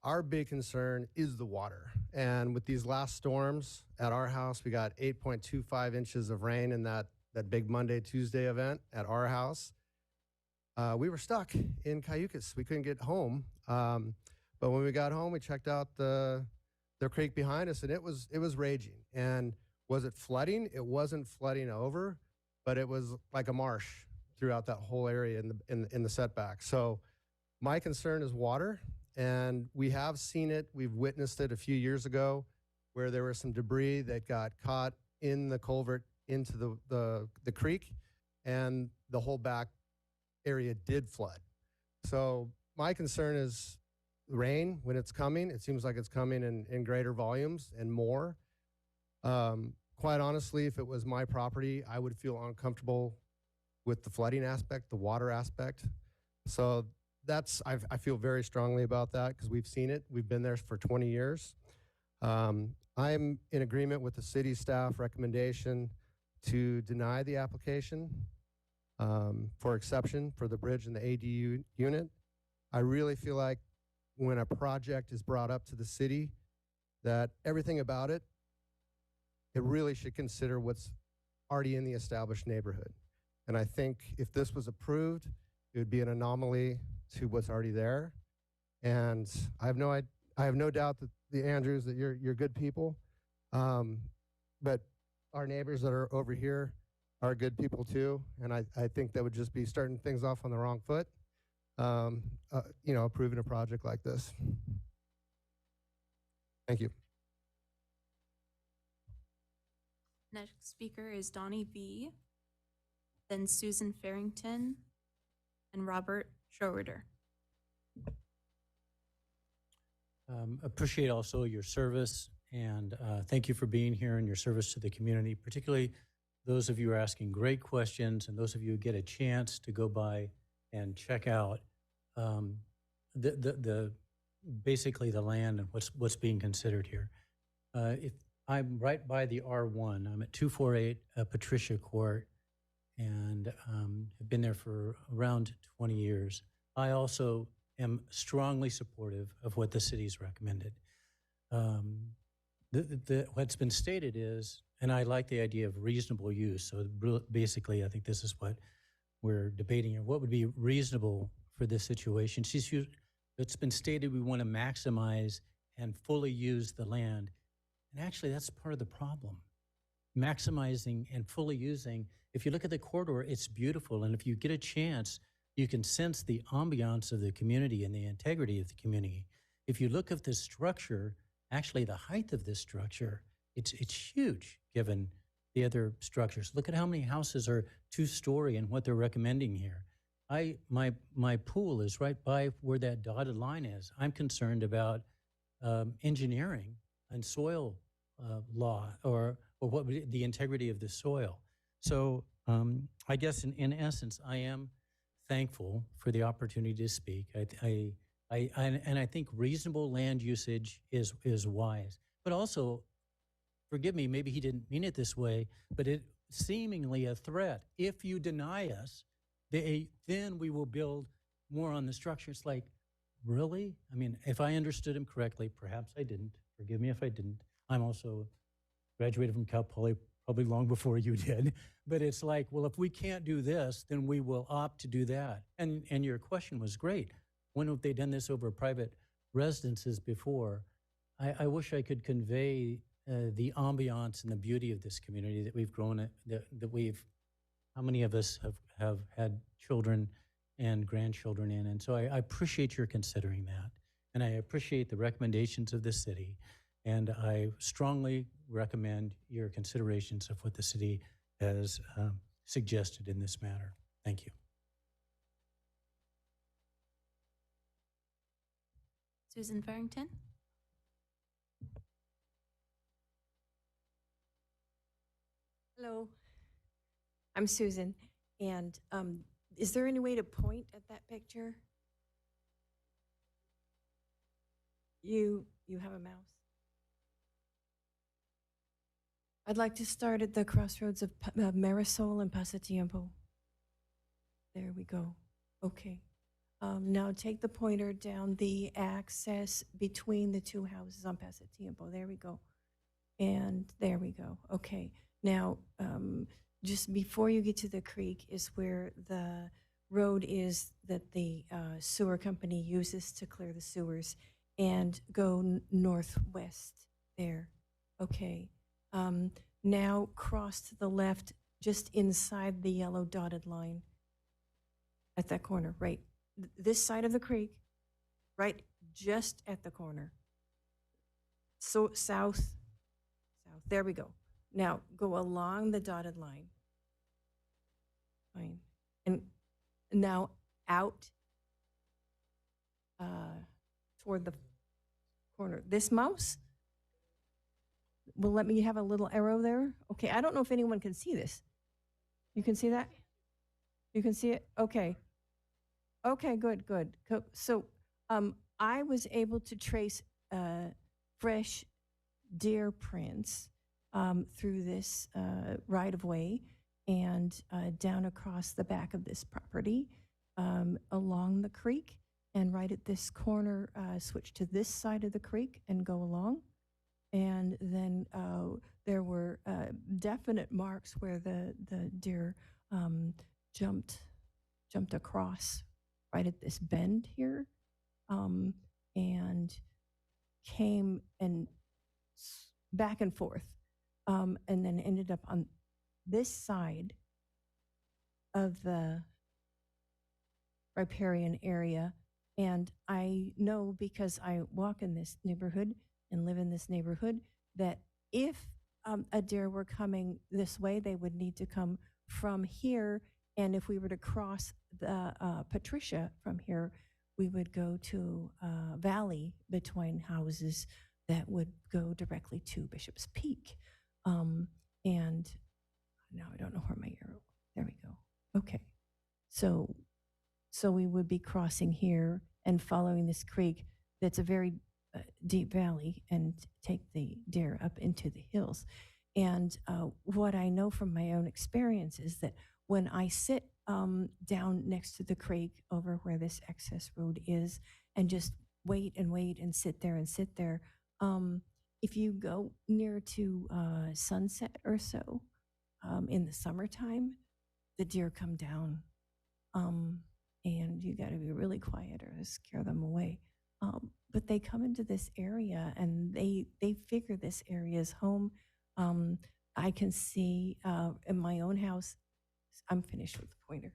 our big concern is the water. And with these last storms at our house, we got 8.25 inches of rain in that big Monday, Tuesday event at our house. We were stuck in Cayucas. We couldn't get home. But when we got home, we checked out the creek behind us, and it was raging. And was it flooding? It wasn't flooding over, but it was like a marsh throughout that whole area in the setback. So my concern is water, and we have seen it. We've witnessed it a few years ago where there was some debris that got caught in the culvert into the creek, and the whole back area did flood. So my concern is rain when it's coming. It seems like it's coming in greater volumes and more. Quite honestly, if it was my property, I would feel uncomfortable with the flooding aspect, the water aspect. So I feel very strongly about that because we've seen it. We've been there for 20 years. I'm in agreement with the city staff recommendation to deny the application for exception for the bridge and the ADU unit. I really feel like when a project is brought up to the city, that everything about it really should consider what's already in the established neighborhood. And I think if this was approved, it would be an anomaly to what's already there. And I have no doubt that the Andrews, that you're good people. But our neighbors that are over here are good people too. And I think that would just be starting things off on the wrong foot, approving a project like this. Thank you. Next speaker is Donnie V, then Susan Farrington, and Robert Schroeder. Appreciate also your service, and thank you for being here and your service to the community, particularly those of you are asking great questions, and those of you who get a chance to go by and check out the basically the land and what's being considered here. If I'm right by the R1, I'm at 248 Patricia Court, and have been there for around 20 years. I also am strongly supportive of what the city's recommended. What's been stated is, and I like the idea of reasonable use. So basically, I think this is what we're debating here. What would be reasonable for this situation? It's been stated we want to maximize and fully use the land. And actually, that's part of the problem. Maximizing and fully using. If you look at the corridor, it's beautiful. And if you get a chance, you can sense the ambiance of the community and the integrity of the community. If you look at the structure, actually the height of this structure, it's huge given the other structures. Look at how many houses are 2-story and what they're recommending here. My pool is right by where that dotted line is. I'm concerned about engineering and soil law or what the integrity of the soil. So I guess in essence, I am thankful for the opportunity to speak. I think reasonable land usage is wise, but also, forgive me, maybe he didn't mean it this way, but it seemingly a threat. If you deny us, then we will build more on the structure. It's like, really? I mean, if I understood him correctly, perhaps I didn't. Forgive me if I didn't. I'm also graduated from Cal Poly probably long before you did. But it's like, well, if we can't do this, then we will opt to do that. And your question was great. When have they done this over private residences before? I wish I could convey the ambiance and the beauty of this community that we've grown, how many of us have had children and grandchildren in? And so I appreciate your considering that. And I appreciate the recommendations of the city. And I strongly recommend your considerations of what the city has suggested in this matter. Thank you. Susan Farrington. Hello, I'm Susan, and is there any way to point at that picture? You have a mouse? I'd like to start at the crossroads of Marisol and Pasatiempo. There we go. Okay. Now take the pointer down the access between the two houses on Pasatiempo. There we go. And there we go. Okay. Now, just before you get to the creek is where the road is that the sewer company uses to clear the sewers, and go northwest there. Okay. Now cross to the left just inside the yellow dotted line at that corner, right? This side of the creek, right just at the corner. So south, there we go. Now go along the dotted line. Fine. And now out toward the corner. This mouse will let me have a little arrow there. Okay, I don't know if anyone can see this. You can see that? You can see it? Okay. Okay, good. So I was able to trace fresh deer prints through this right-of-way and down across the back of this property, along the creek, and right at this corner, switch to this side of the creek and go along. And then there were definite marks where the deer jumped across right at this bend here, and came and back and forth, and then ended up on this side of the riparian area. And I know, because I walk in this neighborhood and live in this neighborhood, that if a deer were coming this way, they would need to come from here. And if we were to cross the Patricia from here, we would go to a valley between houses that would go directly to Bishop's Peak. And now I don't know where my arrow, there we go. Okay. So we would be crossing here and following this creek that's a very deep valley and take the deer up into the hills. And what I know from my own experience is that when I sit down next to the creek over where this access road is and just wait and sit there, if you go near to sunset or so in the summertime, the deer come down. And you got to be really quiet or scare them away. But they come into this area and they figure this area is home. I can see in my own house, I'm finished with the pointer,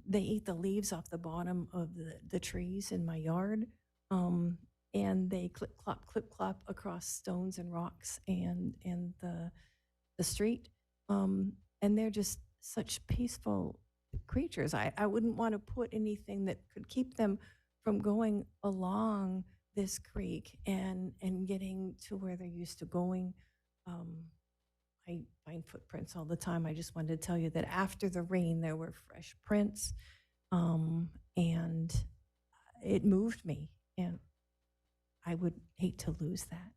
they eat the leaves off the bottom of the trees in my yard. And they clip clop across stones and rocks and the street. And they're just such peaceful creatures. I wouldn't want to put anything that could keep them from going along this creek and getting to where they're used to going. I find footprints all the time. I just wanted to tell you that after the rain, there were fresh prints, and it moved me, and I would hate to lose that.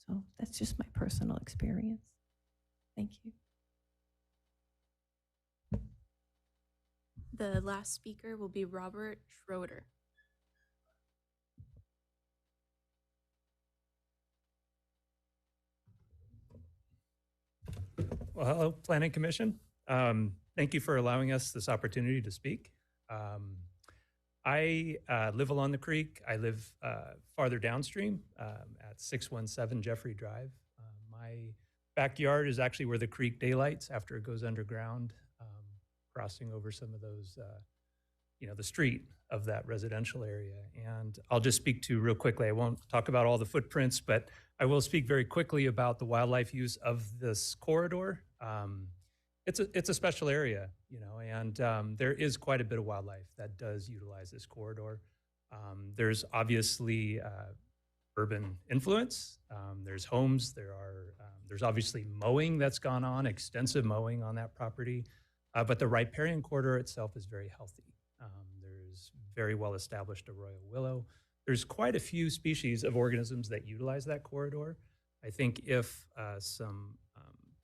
So that's just my personal experience. Thank you. The last speaker will be Robert Schroeder. Well, hello, Planning Commission. Thank you for allowing us this opportunity to speak. I live along the creek. I live farther downstream at 617 Jeffrey Drive. My backyard is actually where the creek daylights after it goes underground, crossing over some of those, the street of that residential area. And I'll just speak to real quickly, I won't talk about all the footprints, but I will speak very quickly about the wildlife use of this corridor. It's a special area, and there is quite a bit of wildlife that does utilize this corridor. There's obviously urban influence. There's homes. There's obviously mowing that's gone on, extensive mowing on that property. But the riparian corridor itself is very healthy. There's very well established arroyo willow. There's quite a few species of organisms that utilize that corridor. I think if some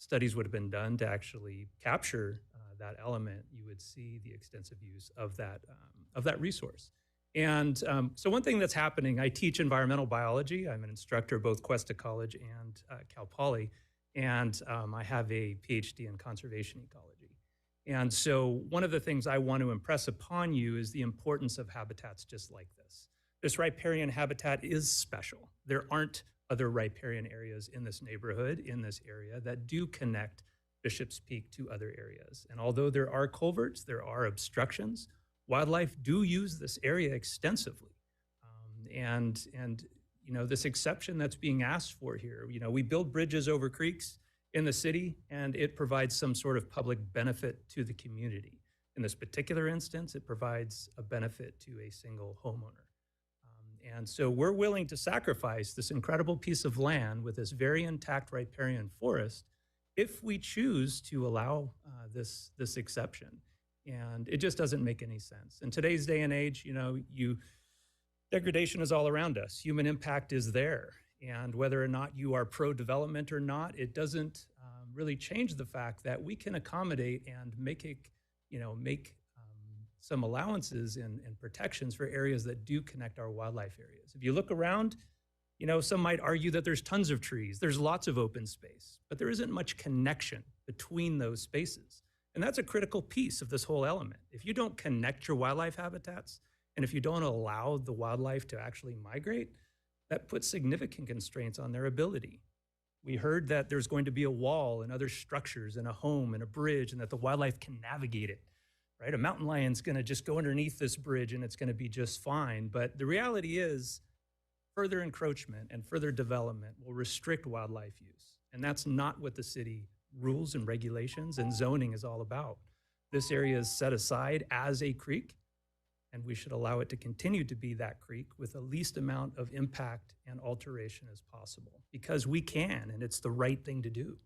studies would have been done to actually capture that element, you would see the extensive use of that resource. And so one thing that's happening, I teach environmental biology. I'm an instructor at both Cuesta College and Cal Poly, and I have a PhD in conservation ecology. And so one of the things I want to impress upon you is the importance of habitats just like this. This riparian habitat is special. There aren't other riparian areas in this neighborhood, in this area, that do connect Bishop's Peak to other areas. And although there are culverts, there are obstructions, wildlife do use this area extensively. And this exception that's being asked for here, we build bridges over creeks in the city, and it provides some sort of public benefit to the community. In this particular instance, it provides a benefit to a single homeowner. And so we're willing to sacrifice this incredible piece of land with this very intact riparian forest if we choose to allow this exception. And it just doesn't make any sense. In today's day and age, degradation is all around us. Human impact is there. And whether or not you are pro-development or not, it doesn't really change the fact that we can accommodate and make some allowances and protections for areas that do connect our wildlife areas. If you look around, some might argue that there's tons of trees, there's lots of open space, but there isn't much connection between those spaces. And that's a critical piece of this whole element. If you don't connect your wildlife habitats, and if you don't allow the wildlife to actually migrate, that puts significant constraints on their ability. We heard that there's going to be a wall and other structures and a home and a bridge, and that the wildlife can navigate it, right? A mountain lion's gonna just go underneath this bridge and it's gonna be just fine. But the reality is further encroachment and further development will restrict wildlife use. And that's not what the city rules and regulations and zoning is all about. This area is set aside as a creek, and we should allow it to continue to be that creek with the least amount of impact and alteration as possible, because we can, and it's the right thing to do.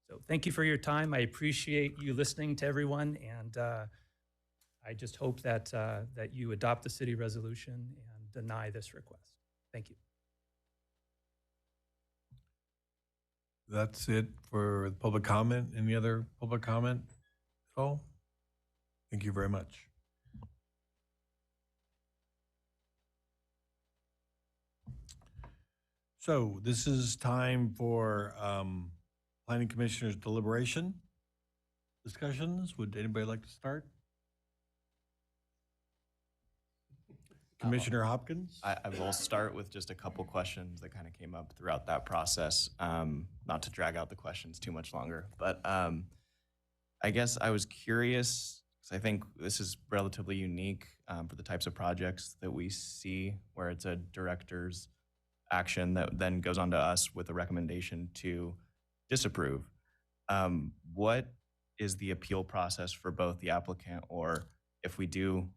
So thank you for your time. I appreciate you listening to everyone, and I just hope that, that you adopt the city resolution and deny this request. Thank you. That's it for public comment. Any other public comment at all? Thank you very much. So this is time for Planning Commissioner's deliberation discussions. Would anybody like to start? Commissioner Hopkins? I will start with just a couple questions that kind of came up throughout that process, not to drag out the questions too much longer. But I guess I was curious, because I think this is relatively unique for the types of projects that we see, where it's a director's action that then goes on to us with a recommendation to disapprove. What is the appeal process for both the applicant, or if we do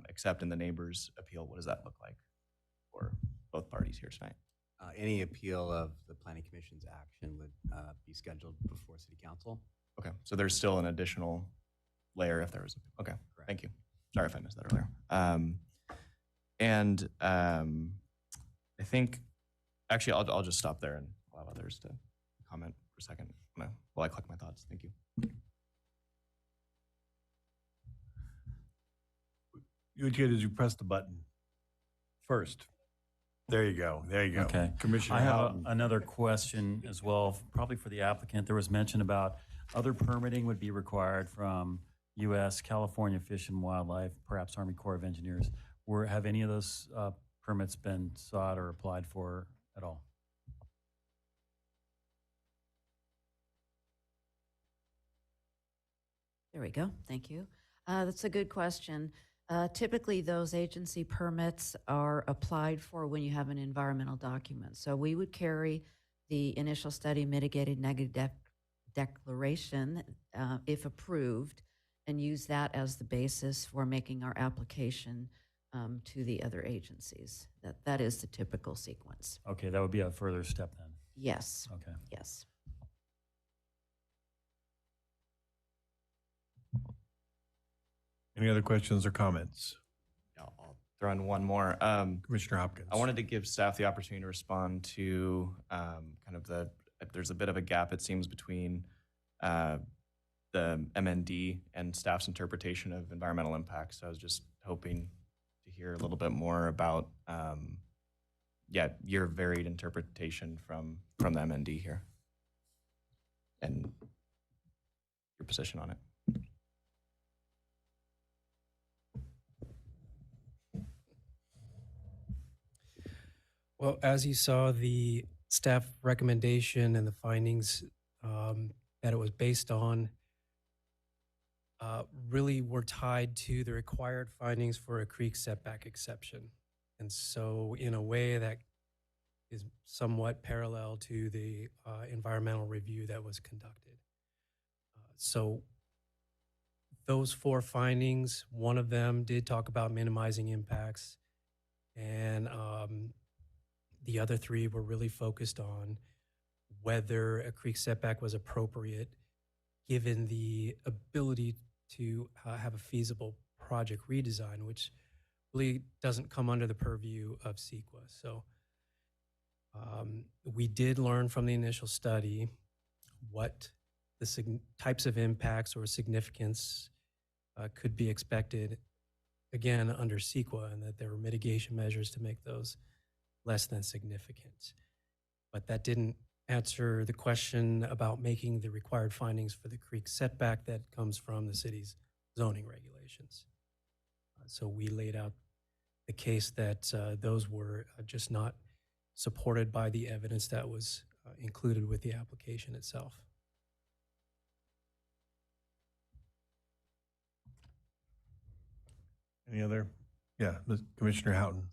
accept in the neighbor's appeal, what does that look like for both parties here tonight? Any appeal of the Planning Commission's action would be scheduled before City Council. Okay, so there's still an additional layer if there was. Okay, correct. Thank you. Sorry if I missed that earlier. I think, actually, I'll just stop there and allow others to comment for a second while I collect my thoughts. Thank you. You did is you press the button first. There you go. There you go. Okay. Commissioner I have Houghton. another question as well, probably for the applicant. There was mention about other permitting would be required from U.S., California Fish and Wildlife, perhaps Army Corps of Engineers. Have any of those permits been sought or applied for at all? There we go. Thank you. That's a good question. Typically, those agency permits are applied for when you have an environmental document. So we would carry the initial study mitigated negative declaration, if approved, and use that as the basis for making our application to the other agencies. That is the typical sequence. Okay, that would be a further step then. Yes. Okay. Yes. Any other questions or comments? Yeah, I'll throw in one more. Commissioner Hopkins. I wanted to give staff the opportunity to respond to kind of there's a bit of a gap, it seems, between the MND and staff's interpretation of environmental impacts. So I was just hoping to hear a little bit more about, your varied interpretation from the MND here and your position on it. Well, as you saw, the staff recommendation and the findings that it was based on really were tied to the required findings for a creek setback exception. And so in a way that is somewhat parallel to the environmental review that was conducted. So those 4 findings, one of them did talk about minimizing impacts, and the other 3 were really focused on whether a creek setback was appropriate given the ability to have a feasible project redesign, which really doesn't come under the purview of CEQA. So we did learn from the initial study what the types of impacts or significance could be expected, again, under CEQA, and that there were mitigation measures to make those less than significant. But that didn't answer the question about making the required findings for the creek setback that comes from the city's zoning regulations. So we laid out the case that those were just not supported by the evidence that was included with the application itself. Any other? Yeah, Commissioner Houghton.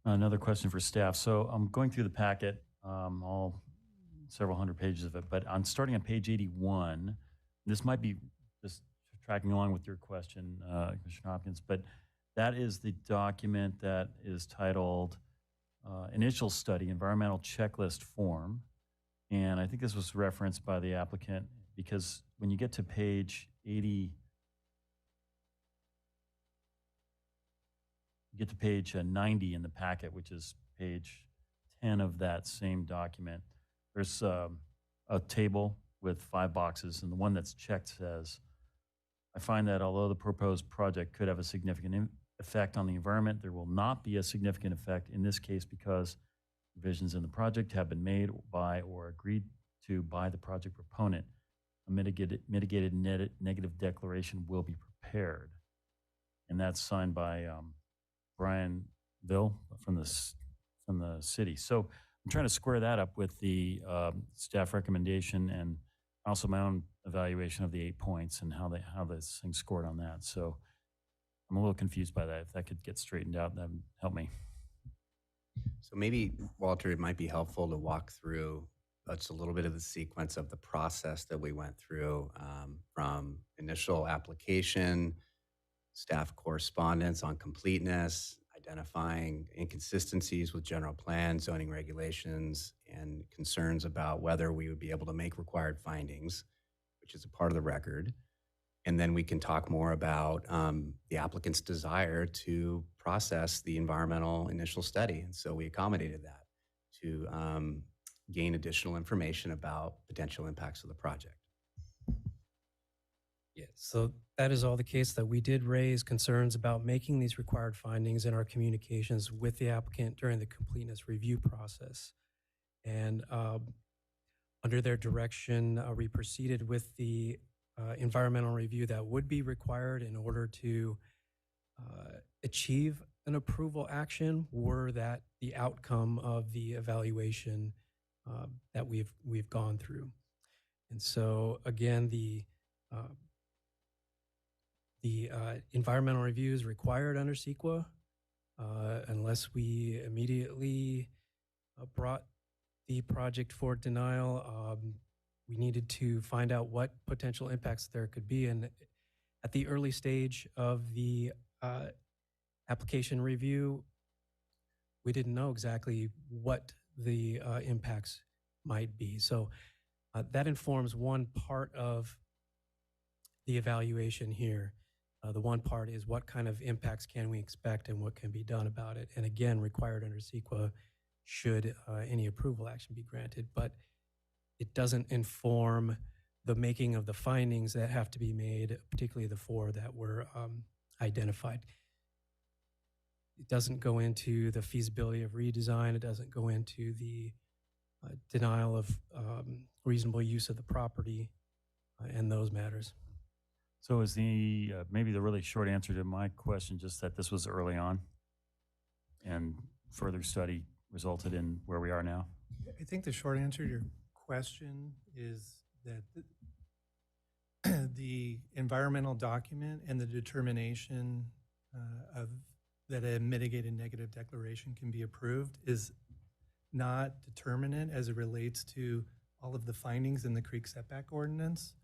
Another question for staff. So I'm going through the packet, all several hundred pages of it, but I'm starting on page 81. This might be just tracking along with your question, Commissioner Hopkins, but that is the document that is titled Initial Study, Environmental Checklist Form. And I think this was referenced by the applicant because when you get to page 80, you get to page 90 in the packet, which is page 10 of that same document. There's a table with 5 boxes, and the one that's checked says, I find that although the proposed project could have a significant effect on the environment, there will not be a significant effect in this case because provisions in the project have been made by or agreed to by the project proponent. A mitigated negative declaration will be prepared. And that's signed by Brian Bill from the city. So I'm trying to square that up with the staff recommendation and also my own evaluation of the 8 points and how this thing scored on that. So I'm a little confused by that. If that could get straightened out, that would help me. So maybe, Walter, it might be helpful to walk through just a little bit of the sequence of the process that we went through from initial application, staff correspondence on completeness, identifying inconsistencies with general plan, zoning regulations, and concerns about whether we would be able to make required findings, which is a part of the record. And then we can talk more about the applicant's desire to process the environmental initial study. And so we accommodated that to gain additional information about potential impacts of the project. Yeah, so that is all the case, that we did raise concerns about making these required findings in our communications with the applicant during the completeness review process. And under their direction, we proceeded with the environmental review that would be required in order to achieve an approval action, were that the outcome of the evaluation that we've gone through. And so again, the environmental review is required under CEQA unless we immediately brought the project for denial. We needed to find out what potential impacts there could be. And at the early stage of the application review, we didn't know exactly what the impacts might be. So that informs one part of the evaluation here. The one part is what kind of impacts can we expect and what can be done about it. And again, required under CEQA should any approval action be granted. But it doesn't inform the making of the findings that have to be made, particularly the 4 that were identified. It doesn't go into the feasibility of redesign. It doesn't go into the denial of reasonable use of the property and those matters. So is the maybe the really short answer to my question just that this was early on and further study resulted in where we are now? I think the short answer to your question is that the environmental document and the determination of that a mitigated negative declaration can be approved is not determinate as it relates to all of the findings in the creek setback ordinance,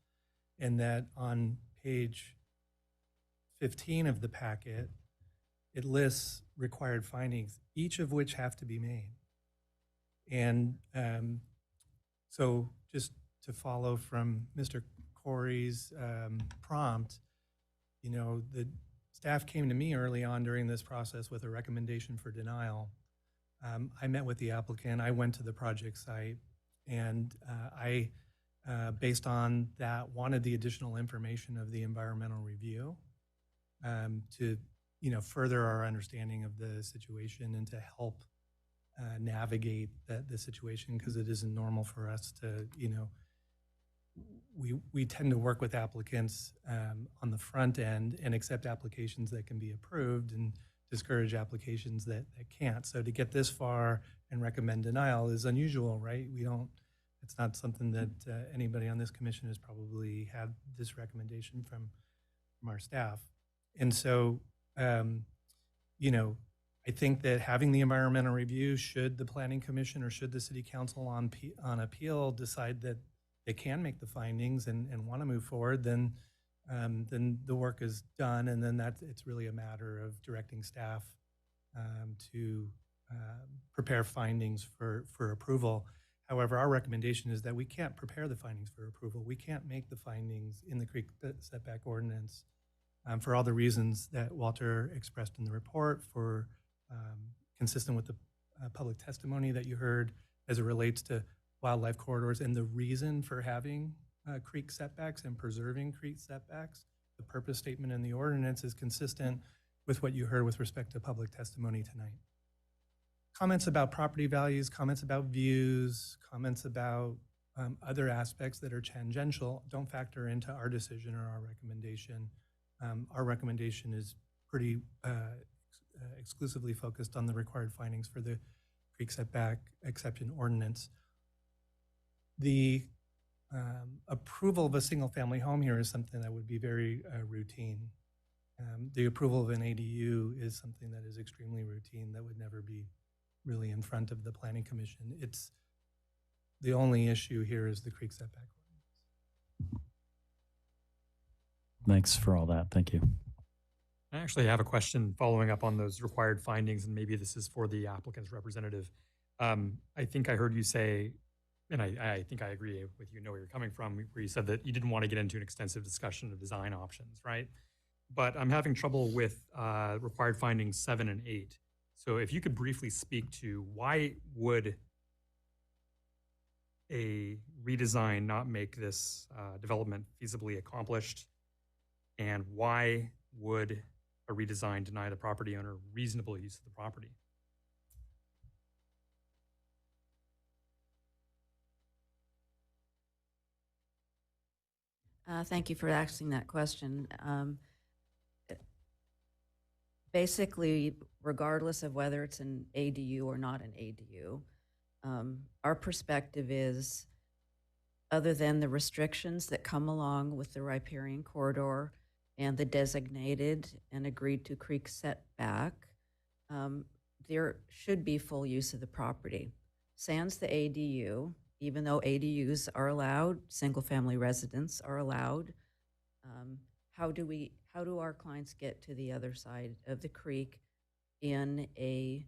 and that on page 15 of the packet, it lists required findings, each of which have to be made. And so just to follow from Mr. Corey's prompt, you know, the staff came to me early on during this process with a recommendation for denial. I met with the applicant, I went to the project site, and I, based on that, wanted the additional information of the environmental review to, you know, further our understanding of the situation and to help navigate the situation, because it isn't normal for us to, you know, we tend to work with applicants on the front end and accept applications that can be approved and discourage applications that can't. So to get this far and recommend denial is unusual, right? It's not something that anybody on this commission has probably had this recommendation from our staff. And so, you know, I think that having the environmental review, should the Planning Commission or should the City Council on appeal decide that they can make the findings and want to move forward, then the work is done, and then it's really a matter of directing staff to prepare findings for approval. However, our recommendation is that we can't prepare the findings for approval. We can't make the findings in the creek setback ordinance for all the reasons that Walter expressed in the report, for consistent with the public testimony that you heard as it relates to wildlife corridors and the reason for having creek setbacks and preserving creek setbacks. The purpose statement in the ordinance is consistent with what you heard with respect to public testimony tonight. Comments about property values, comments about views, comments about other aspects that are tangential don't factor into our decision or our recommendation. Our recommendation is pretty exclusively focused on the required findings for the creek setback exception ordinance. The approval of a single-family home here is something that would be very routine. The approval of an ADU is something that is extremely routine that would never be really in front of the Planning Commission. It's the only issue here is the creek setback ordinance. Thanks for all that. Thank you. I actually have a question following up on those required findings, and maybe this is for the applicant's representative. I think I heard you say, and I think I agree with you, know where you're coming from, where you said that you didn't want to get into an extensive discussion of design options, right? But I'm having trouble with required findings 7 and 8. So if you could briefly speak to why would a redesign not make this development feasibly accomplished, and why would a redesign deny the property owner reasonable use of the property? Thank you for asking that question. Basically, regardless of whether it's an ADU or not an ADU, our perspective is, other than the restrictions that come along with the riparian corridor and the designated and agreed to creek setback, there should be full use of the property. Sans the ADU, even though ADUs are allowed, single-family residents are allowed, how do our clients get to the other side of the creek in a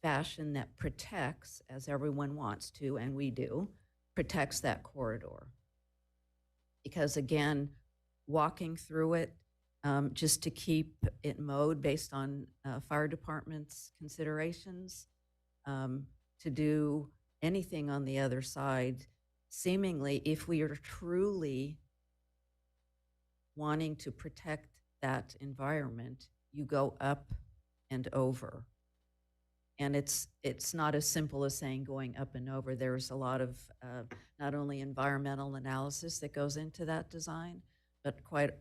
fashion that protects, as everyone wants to, and we do, protects that corridor? Because again, walking through it just to keep it mowed based on fire department's considerations, to do anything on the other side, seemingly, if we are truly wanting to protect that environment, you go up and over. And it's not as simple as saying going up and over. There's a lot of not only environmental analysis that goes into that design, but quite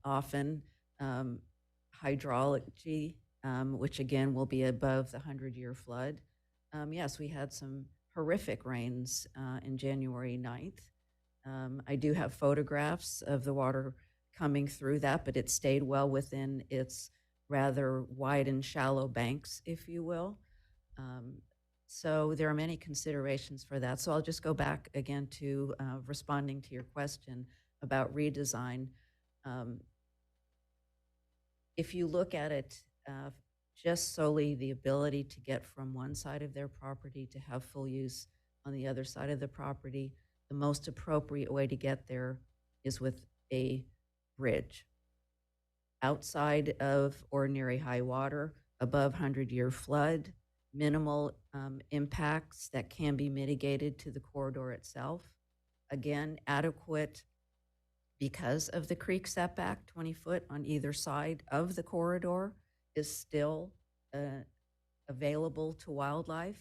often hydrology, which again will be above the 100-year flood. Yes, we had some horrific rains in January 9th. I do have photographs of the water coming through that, but it stayed well within its rather wide and shallow banks, if you will. So there are many considerations for that. So I'll just go back again to responding to your question about redesign. If you look at it just solely the ability to get from one side of their property to have full use on the other side of the property, the most appropriate way to get there is with a bridge. Outside of ordinary high water, above 100-year flood, minimal impacts that can be mitigated to the corridor itself. Again, adequate because of the creek setback, 20 foot on either side of the corridor is still available to wildlife.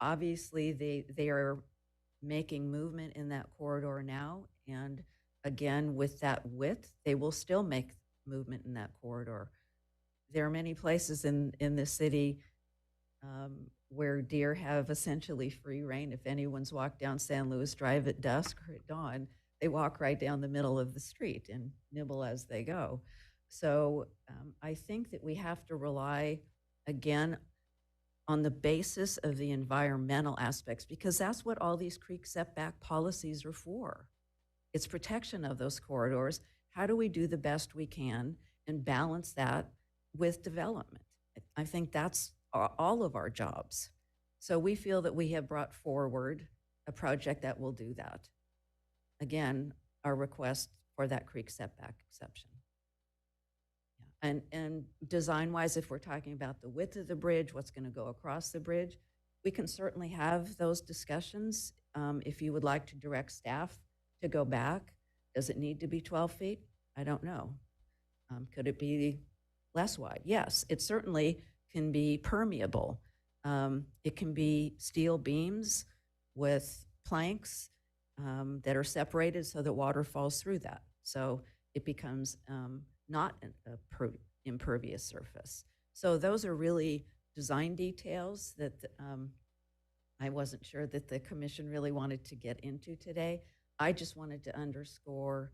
Obviously, they are making movement in that corridor now, and again, with that width, they will still make movement in that corridor. There are many places in the city where deer have essentially free reign. If anyone's walked down San Luis Drive at dusk or at dawn, they walk right down the middle of the street and nibble as they go. So I think that we have to rely, again, on the basis of the environmental aspects, because that's what all these creek setback policies are for. It's protection of those corridors. How do we do the best we can and balance that with development? I think that's all of our jobs. So we feel that we have brought forward a project that will do that. Again, our request for that creek setback exception. And design-wise, if we're talking about the width of the bridge, what's going to go across the bridge, we can certainly have those discussions. If you would like to direct staff to go back, does it need to be 12 feet? I don't know. Could it be less wide? Yes, it certainly can be permeable. It can be steel beams with planks that are separated so that water falls through that. So it becomes not an impervious surface. So those are really design details that I wasn't sure that the commission really wanted to get into today. I just wanted to underscore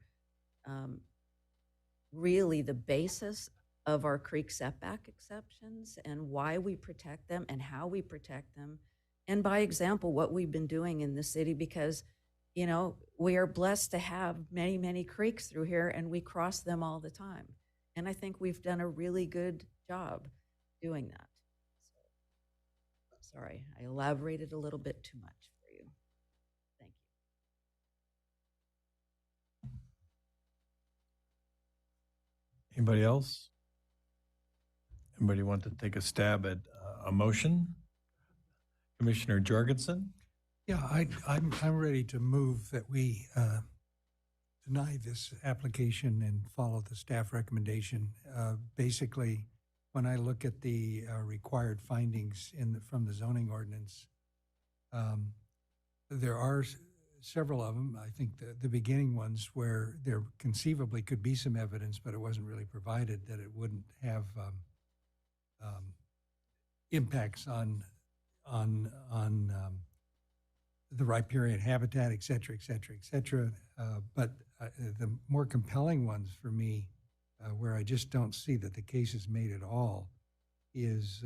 really the basis of our creek setback exceptions and why we protect them and how we protect them. And by example, what we've been doing in the city, because, you know, we are blessed to have many, many creeks through here and we cross them all the time. And I think we've done a really good job doing that. So, sorry, I elaborated a little bit too much for you. Thank you. Anybody else? Anybody want to take a stab at a motion? Commissioner Jorgensen? Yeah, I'm ready to move that we deny this application and follow the staff recommendation. Basically, when I look at the required findings from the zoning ordinance, there are several of them. I think the beginning ones where there conceivably could be some evidence, but it wasn't really provided, that it wouldn't have impacts on the riparian habitat, et cetera, et cetera, et cetera. But the more compelling ones for me, where I just don't see that the case is made at all, is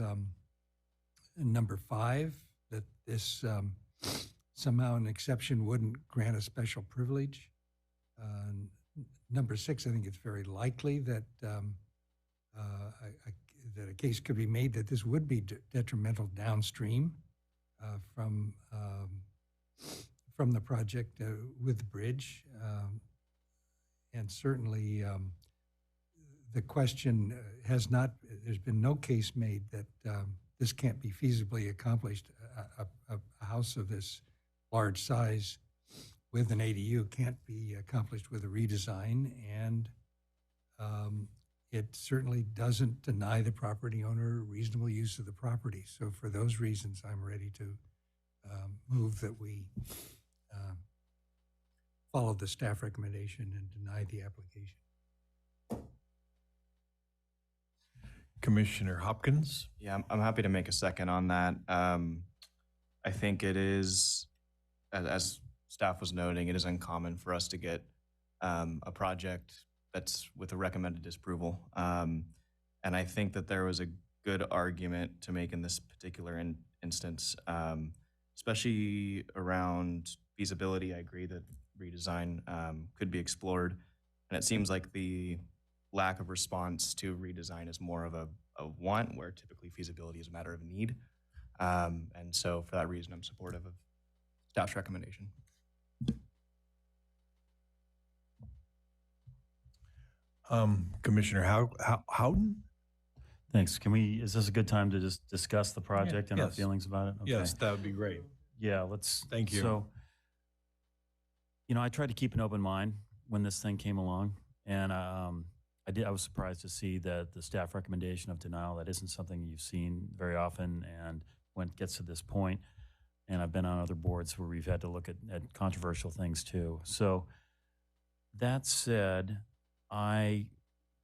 number 5, that this somehow an exception wouldn't grant a special privilege. Number 6, I think it's very likely that that a case could be made that this would be detrimental downstream from the project with the bridge. And certainly the question has not, there's been no case made that this can't be feasibly accomplished. A house of this large size with an ADU can't be accomplished with a redesign, and it certainly doesn't deny the property owner reasonable use of the property. So for those reasons, I'm ready to move that we follow the staff recommendation and deny the application. Commissioner Hopkins? Yeah, I'm happy to make a second on that. I think it is, as staff was noting, it is uncommon for us to get a project that's with a recommended disapproval. And I think that there was a good argument to make in this particular instance, especially around feasibility. I agree that redesign could be explored. And it seems like the lack of response to redesign is more of a want, where typically feasibility is a matter of need. And so for that reason, I'm supportive of staff's recommendation. Commissioner Howden? Thanks. Is this a good time to just discuss the project and our feelings about it? Okay. Yes, that would be great. Yeah, let's. Thank you. So, I tried to keep an open mind when this thing came along, and I was surprised to see that the staff recommendation of denial, that isn't something you've seen very often, and when it gets to this point, and I've been on other boards where we've had to look at controversial things too. So that said, I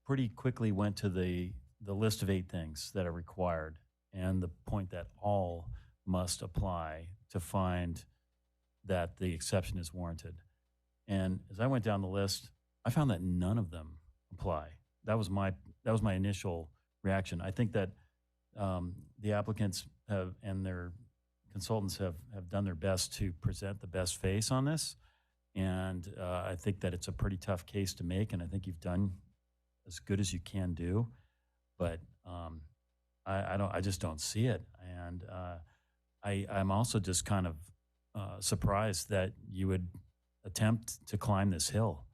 pretty quickly went to the list of 8 things that are required, and the point that all must apply to find that the exception is warranted. And as I went down the list, I found that none of them apply. That was my initial reaction. I think that the applicants and their consultants have done their best to present the best face on this. And I think that it's a pretty tough case to make, and I think you've done as good as you can do. But I just don't see it. And I'm also just kind of surprised that you would attempt to climb this hill,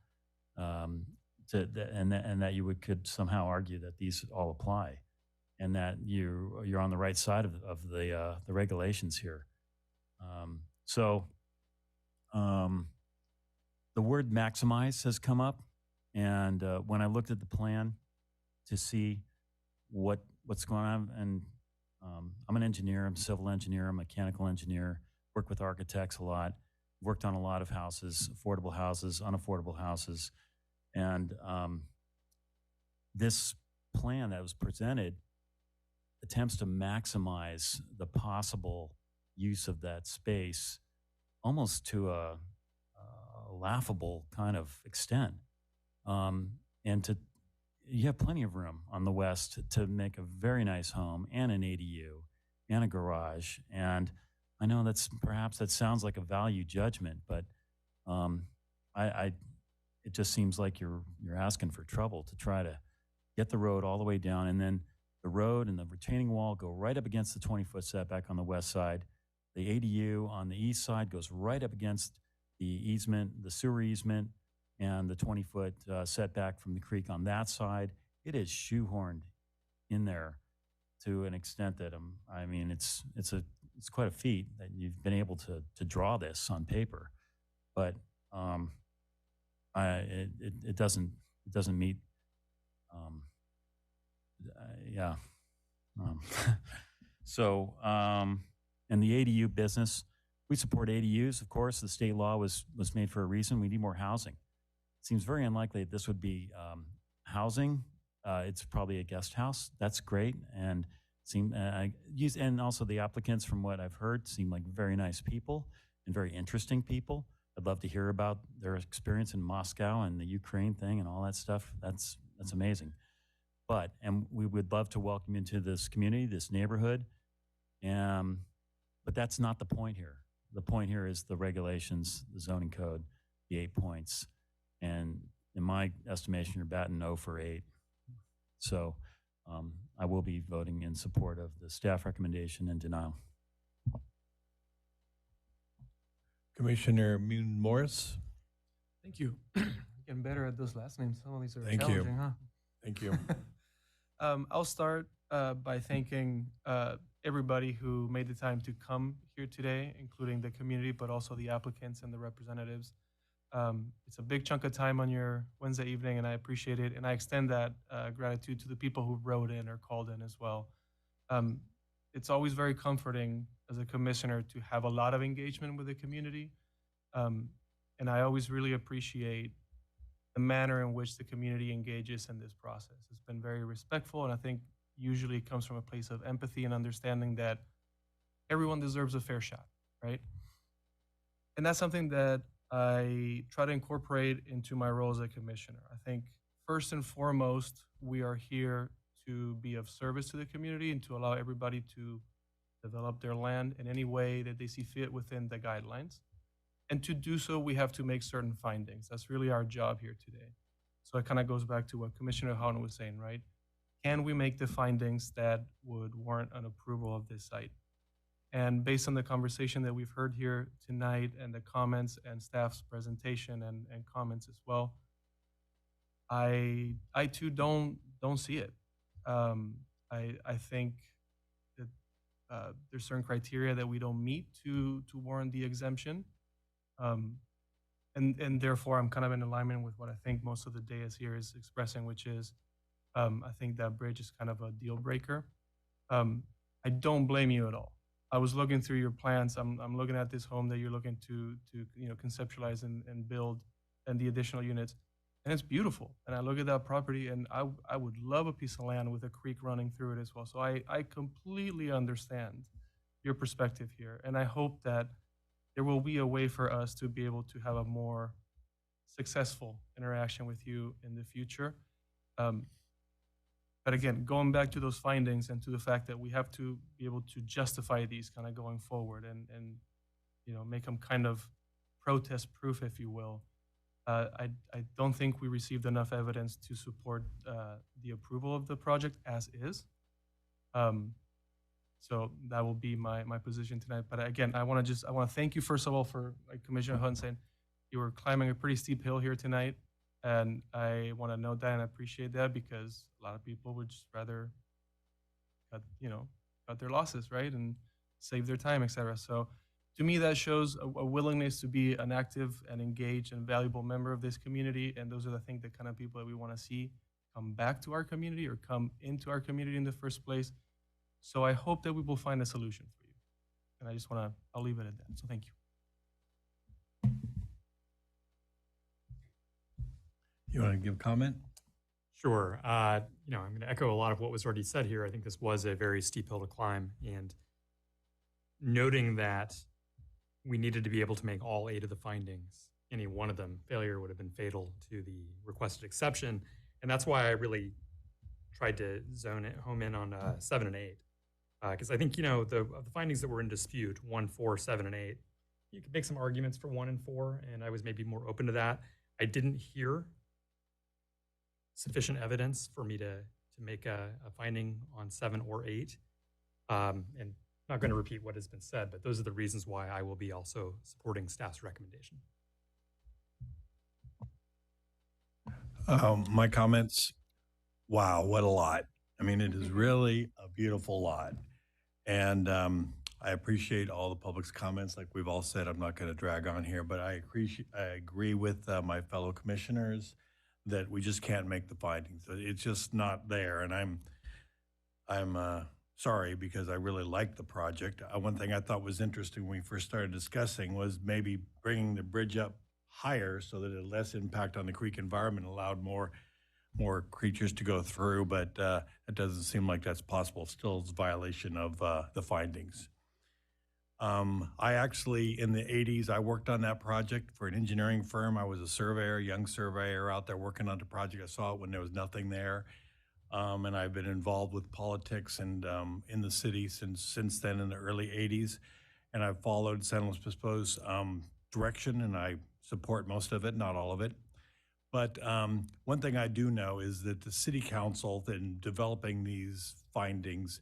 and that you could somehow argue that these all apply, and that you're on the right side of the regulations here. The word maximize has come up, and when I looked at the plan to see what's going on, and I'm an engineer, I'm a civil engineer, I'm a mechanical engineer, work with architects a lot, worked on a lot of houses, affordable houses, unaffordable houses, and this plan that was presented attempts to maximize the possible use of that space almost to a laughable kind of extent. You have plenty of room on the west to make a very nice home and an ADU and a garage. And I know perhaps that sounds like a value judgment, but it just seems like you're asking for trouble to try to get the road all the way down, and then the road and the retaining wall go right up against the 20-foot setback on the west side. The ADU on the east side goes right up against the easement, the sewer easement, and the 20-foot setback from the creek on that side. It is shoehorned in there to an extent that it's quite a feat that you've been able to draw this on paper, but it doesn't meet. In the ADU business, we support ADUs. Of course, the state law was made for a reason. We need more housing. It seems very unlikely that this would be housing. It's probably a guest house. That's great, and also the applicants, from what I've heard, seem like very nice people and very interesting people. I'd love to hear about their experience in Moscow and the Ukraine thing and all that stuff. That's amazing. And we would love to welcome you into this community, this neighborhood. But that's not the point here. The point here is the regulations, the zoning code, the 8 points. And in my estimation, you're batting 0 for 8. So I will be voting in support of the staff recommendation and denial. Commissioner Moon Morris. Thank you. Getting better at those last names. Some of these are Thank you. challenging, huh? Thank you. I'll start by thanking everybody who made the time to come here today, including the community, but also the applicants and the representatives. It's a big chunk of time on your Wednesday evening, and I appreciate it. And I extend that gratitude to the people who wrote in or called in as well. It's always very comforting as a commissioner to have a lot of engagement with the community. And I always really appreciate the manner in which the community engages in this process. It's been very respectful, and I think usually it comes from a place of empathy and understanding that everyone deserves a fair shot, right? And that's something that I try to incorporate into my role as a commissioner. I think first and foremost, we are here to be of service to the community and to allow everybody to develop their land in any way that they see fit within the guidelines. And to do so, we have to make certain findings. That's really our job here today. So it kind of goes back to what Commissioner Houghton was saying, right? Can we make the findings that would warrant an approval of this site? And based on the conversation that we've heard here tonight and the comments and staff's presentation and comments as well, I too don't see it. I think that there's certain criteria that we don't meet to warrant the exemption. And therefore, I'm kind of in alignment with what I think most of the dais here is expressing, which is I think that bridge is kind of a deal breaker. I don't blame you at all. I was looking through your plans. I'm looking at this home that you're looking to conceptualize and build, and the additional units, and it's beautiful. And I look at that property, and I would love a piece of land with a creek running through it as well. So I completely understand your perspective here, and I hope that there will be a way for us to be able to have a more successful interaction with you in the future. But again, going back to those findings and to the fact that we have to be able to justify these kind of going forward and make them kind of protest proof, if you will. I don't think we received enough evidence to support the approval of the project as is. So that will be my position tonight. But again, I want to thank you first of all for, like Commissioner Hunt saying, you were climbing a pretty steep hill here tonight. And I want to note that and appreciate that, because a lot of people would just rather cut their losses, right? And save their time, et cetera. So to me, that shows a willingness to be an active and engaged and valuable member of this community. And those are the things, the kind of people that we want to see come back to our community or come into our community in the first place. So I hope that we will find a solution for you. And I'll leave it at that. So thank you. You want to give comment? Sure. I'm going to echo a lot of what was already said here. I think this was a very steep hill to climb, and noting that we needed to be able to make all 8 of the findings. Any one of them, failure would have been fatal to the requested exception. And that's why I really tried to home in on 7 and 8. Because I think, the findings that were in dispute, 1, 4, 7, and 8, you could make some arguments for 1 and 4, and I was maybe more open to that. I didn't hear sufficient evidence for me to make a finding on 7 or 8. And not going to repeat what has been said, but those are the reasons why I will be also supporting staff's recommendation. My comments, wow, what a lot. I mean, it is really a beautiful lot. And I appreciate all the public's comments. Like we've all said, I'm not going to drag on here, but I agree with my fellow commissioners that we just can't make the findings. It's just not there. And I'm sorry, because I really like the project. One thing I thought was interesting when we first started discussing was maybe bringing the bridge up higher so that it had less impact on the creek environment, allowed more creatures to go through, but it doesn't seem like that's possible. Still, it's a violation of the findings. I actually, in the 80s, I worked on that project for an engineering firm. I was a surveyor, young surveyor out there working on the project. I saw it when there was nothing there. And I've been involved with politics and in the city since then in the early 80s. And I've followed San Luis Obispo's direction, and I support most of it, not all of it. But one thing I do know is that the city council, in developing these findings,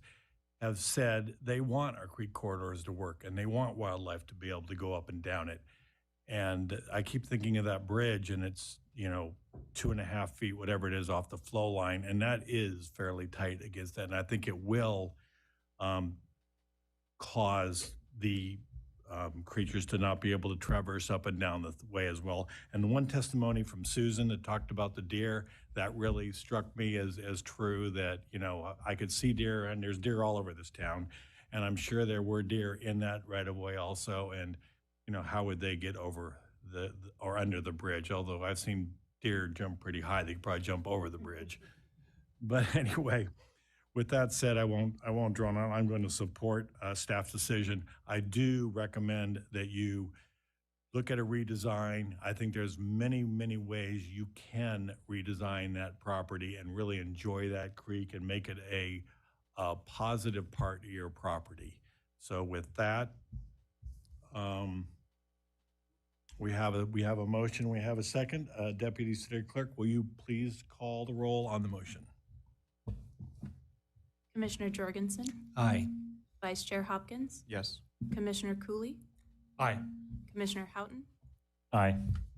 have said they want our creek corridors to work and they want wildlife to be able to go up and down it. And I keep thinking of that bridge, and it's 2.5 feet, whatever it is, off the flow line, and that is fairly tight against that. And I think it will cause the creatures to not be able to traverse up and down the way as well. And the one testimony from Susan that talked about the deer, that really struck me as true, that, I could see deer, and there's deer all over this town. And I'm sure there were deer in that right of way also. And, how would they get over or under the bridge? Although I've seen deer jump pretty high, they could probably jump over the bridge. But anyway, with that said, I won't draw on. I'm going to support staff's decision. I do recommend that you look at a redesign. I think there's many, many ways you can redesign that property and really enjoy that creek and make it a positive part of your property. So with that, we have a motion. We have a second. Deputy City Clerk, will you please call the roll on the motion? Commissioner Jorgensen? Aye. Vice Chair Hopkins? Yes. Commissioner Cooley? Aye. Commissioner Houghton? Aye.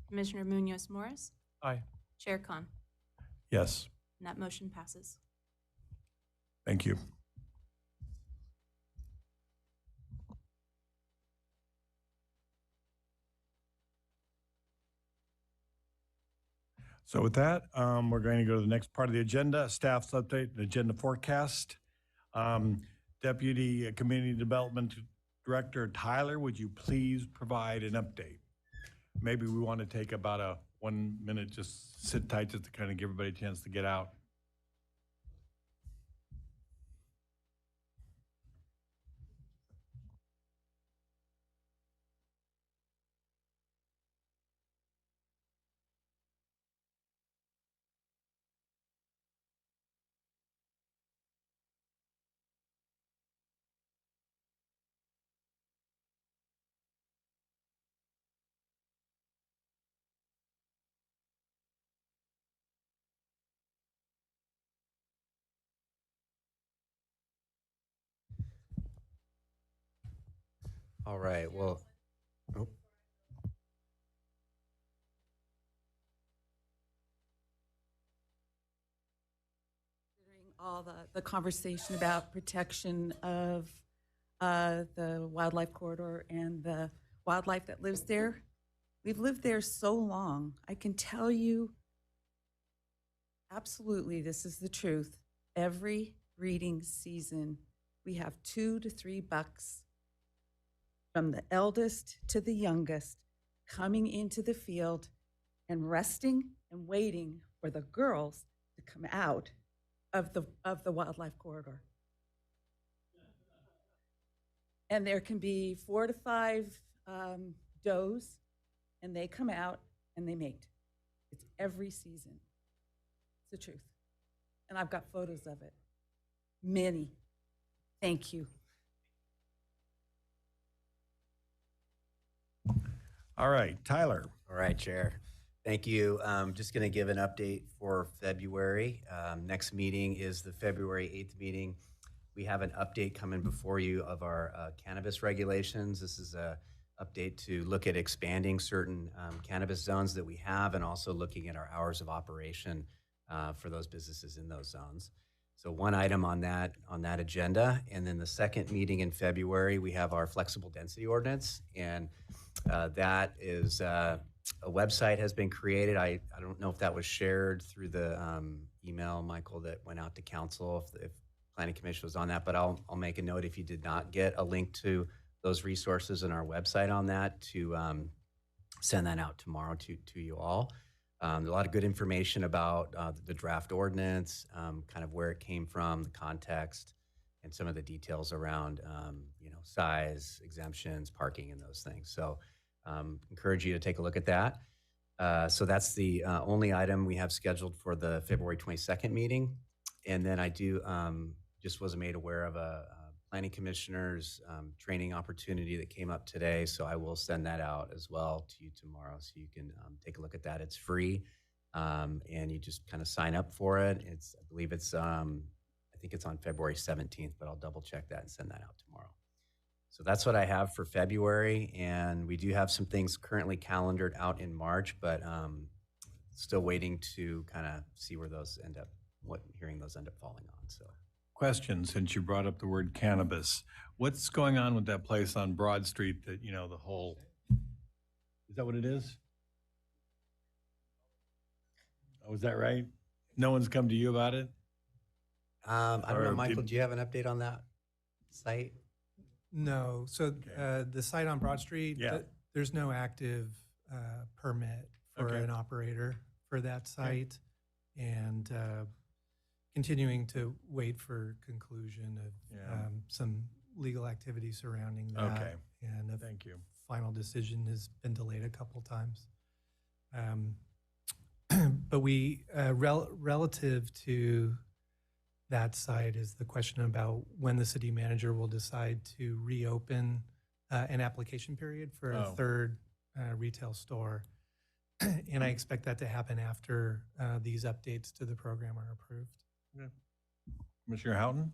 Commissioner Munoz Morris? Aye. Chair Khan? Yes. And that motion passes. Thank you. So with that, we're going to go to the next part of the agenda, staff's update and agenda forecast. Deputy Community Development Director Tyler, would you please provide an update? Maybe we want to take about a 1 minute, just sit tight just to kind of give everybody a chance to get out. All right, well, oh, all the conversation about protection of the wildlife corridor and the wildlife that lives there. We've lived there so long. I can tell you absolutely, this is the truth. Every breeding season, we have 2 to 3 bucks from the eldest to the youngest coming into the field and resting and waiting for the girls to come out of the wildlife corridor. And there can be 4 to 5 does, and they come out and they mate. It's every season. It's the truth. And I've got photos of it. Many. Thank you. All right, Tyler. all right, Chair. Thank you. Just going to give an update for February. Next meeting is the February 8th meeting. We have an update coming before you of our cannabis regulations. This is a update to look at expanding certain cannabis zones that we have and also looking at our hours of operation for those businesses in those zones. So one item on that agenda. And then the second meeting in February, we have our flexible density ordinance. And that is a website has been created. I don't know if that was shared through the email, Michael, that went out to council, if Planning Commission was on that, but I'll make a note if you did not get a link to those resources in our website on that to send that out tomorrow to you all. A lot of good information about the draft ordinance, kind of where it came from, the context, and some of the details around size, exemptions, parking, and those things. So encourage you to take a look at that. So that's the only item we have scheduled for the February 22nd meeting. And then I do just was made aware of a planning commissioner's training opportunity that came up today. So I will send that out as well to you tomorrow so you can take a look at that. It's free and you just kind of sign up for it. I believe it's, I think it's on February 17th, but I'll double check that and send that out tomorrow. So that's what I have for February. And we do have some things currently calendared out in March, but still waiting to kind of see where those end up, what hearing those end up falling on. So. Question, since you brought up the word cannabis, what's going on with that place on Broad Street that, the whole, is that what it is? Oh, is that right? No one's come to you about it? I don't know, Michael, do you have an update on that site? No. So the site on Broad Street, there's no active permit for an operator for that site. And continuing to wait for conclusion of some legal activity surrounding that. Okay. And thank you. Final decision has been delayed a couple times. But we, relative to that site is the question about when the city manager will decide to reopen an application period for a third retail store. And I expect that to happen after these updates to the program are approved. Okay. Commissioner Houghton?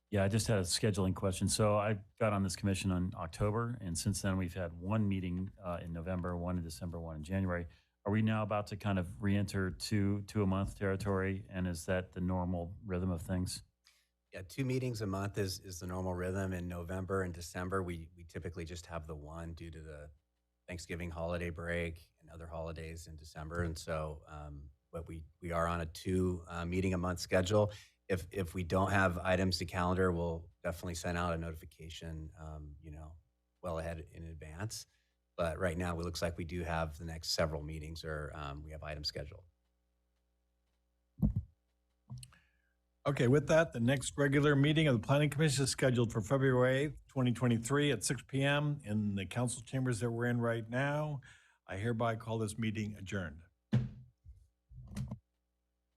Yeah, I just had a scheduling question. So I got on this commission in October, and since then we've had one meeting in November, one in December, one in January. Are we now about to kind of re-enter two a month territory, and is that the normal rhythm of things? Yeah, 2 meetings a month is the normal rhythm. In November and December, we typically just have the one due to the Thanksgiving holiday break and other holidays in December. And so, but we are on a 2 meeting a month schedule. If we don't have items to calendar, we'll definitely send out a notification, well ahead in advance. But right now, it looks like we do have the next several meetings, or we have items scheduled. Okay, with that, the next regular meeting of the Planning Commission is scheduled for February 8th, 2023 at 6 p.m. in the council chambers that we're in right now. I hereby call this meeting adjourned.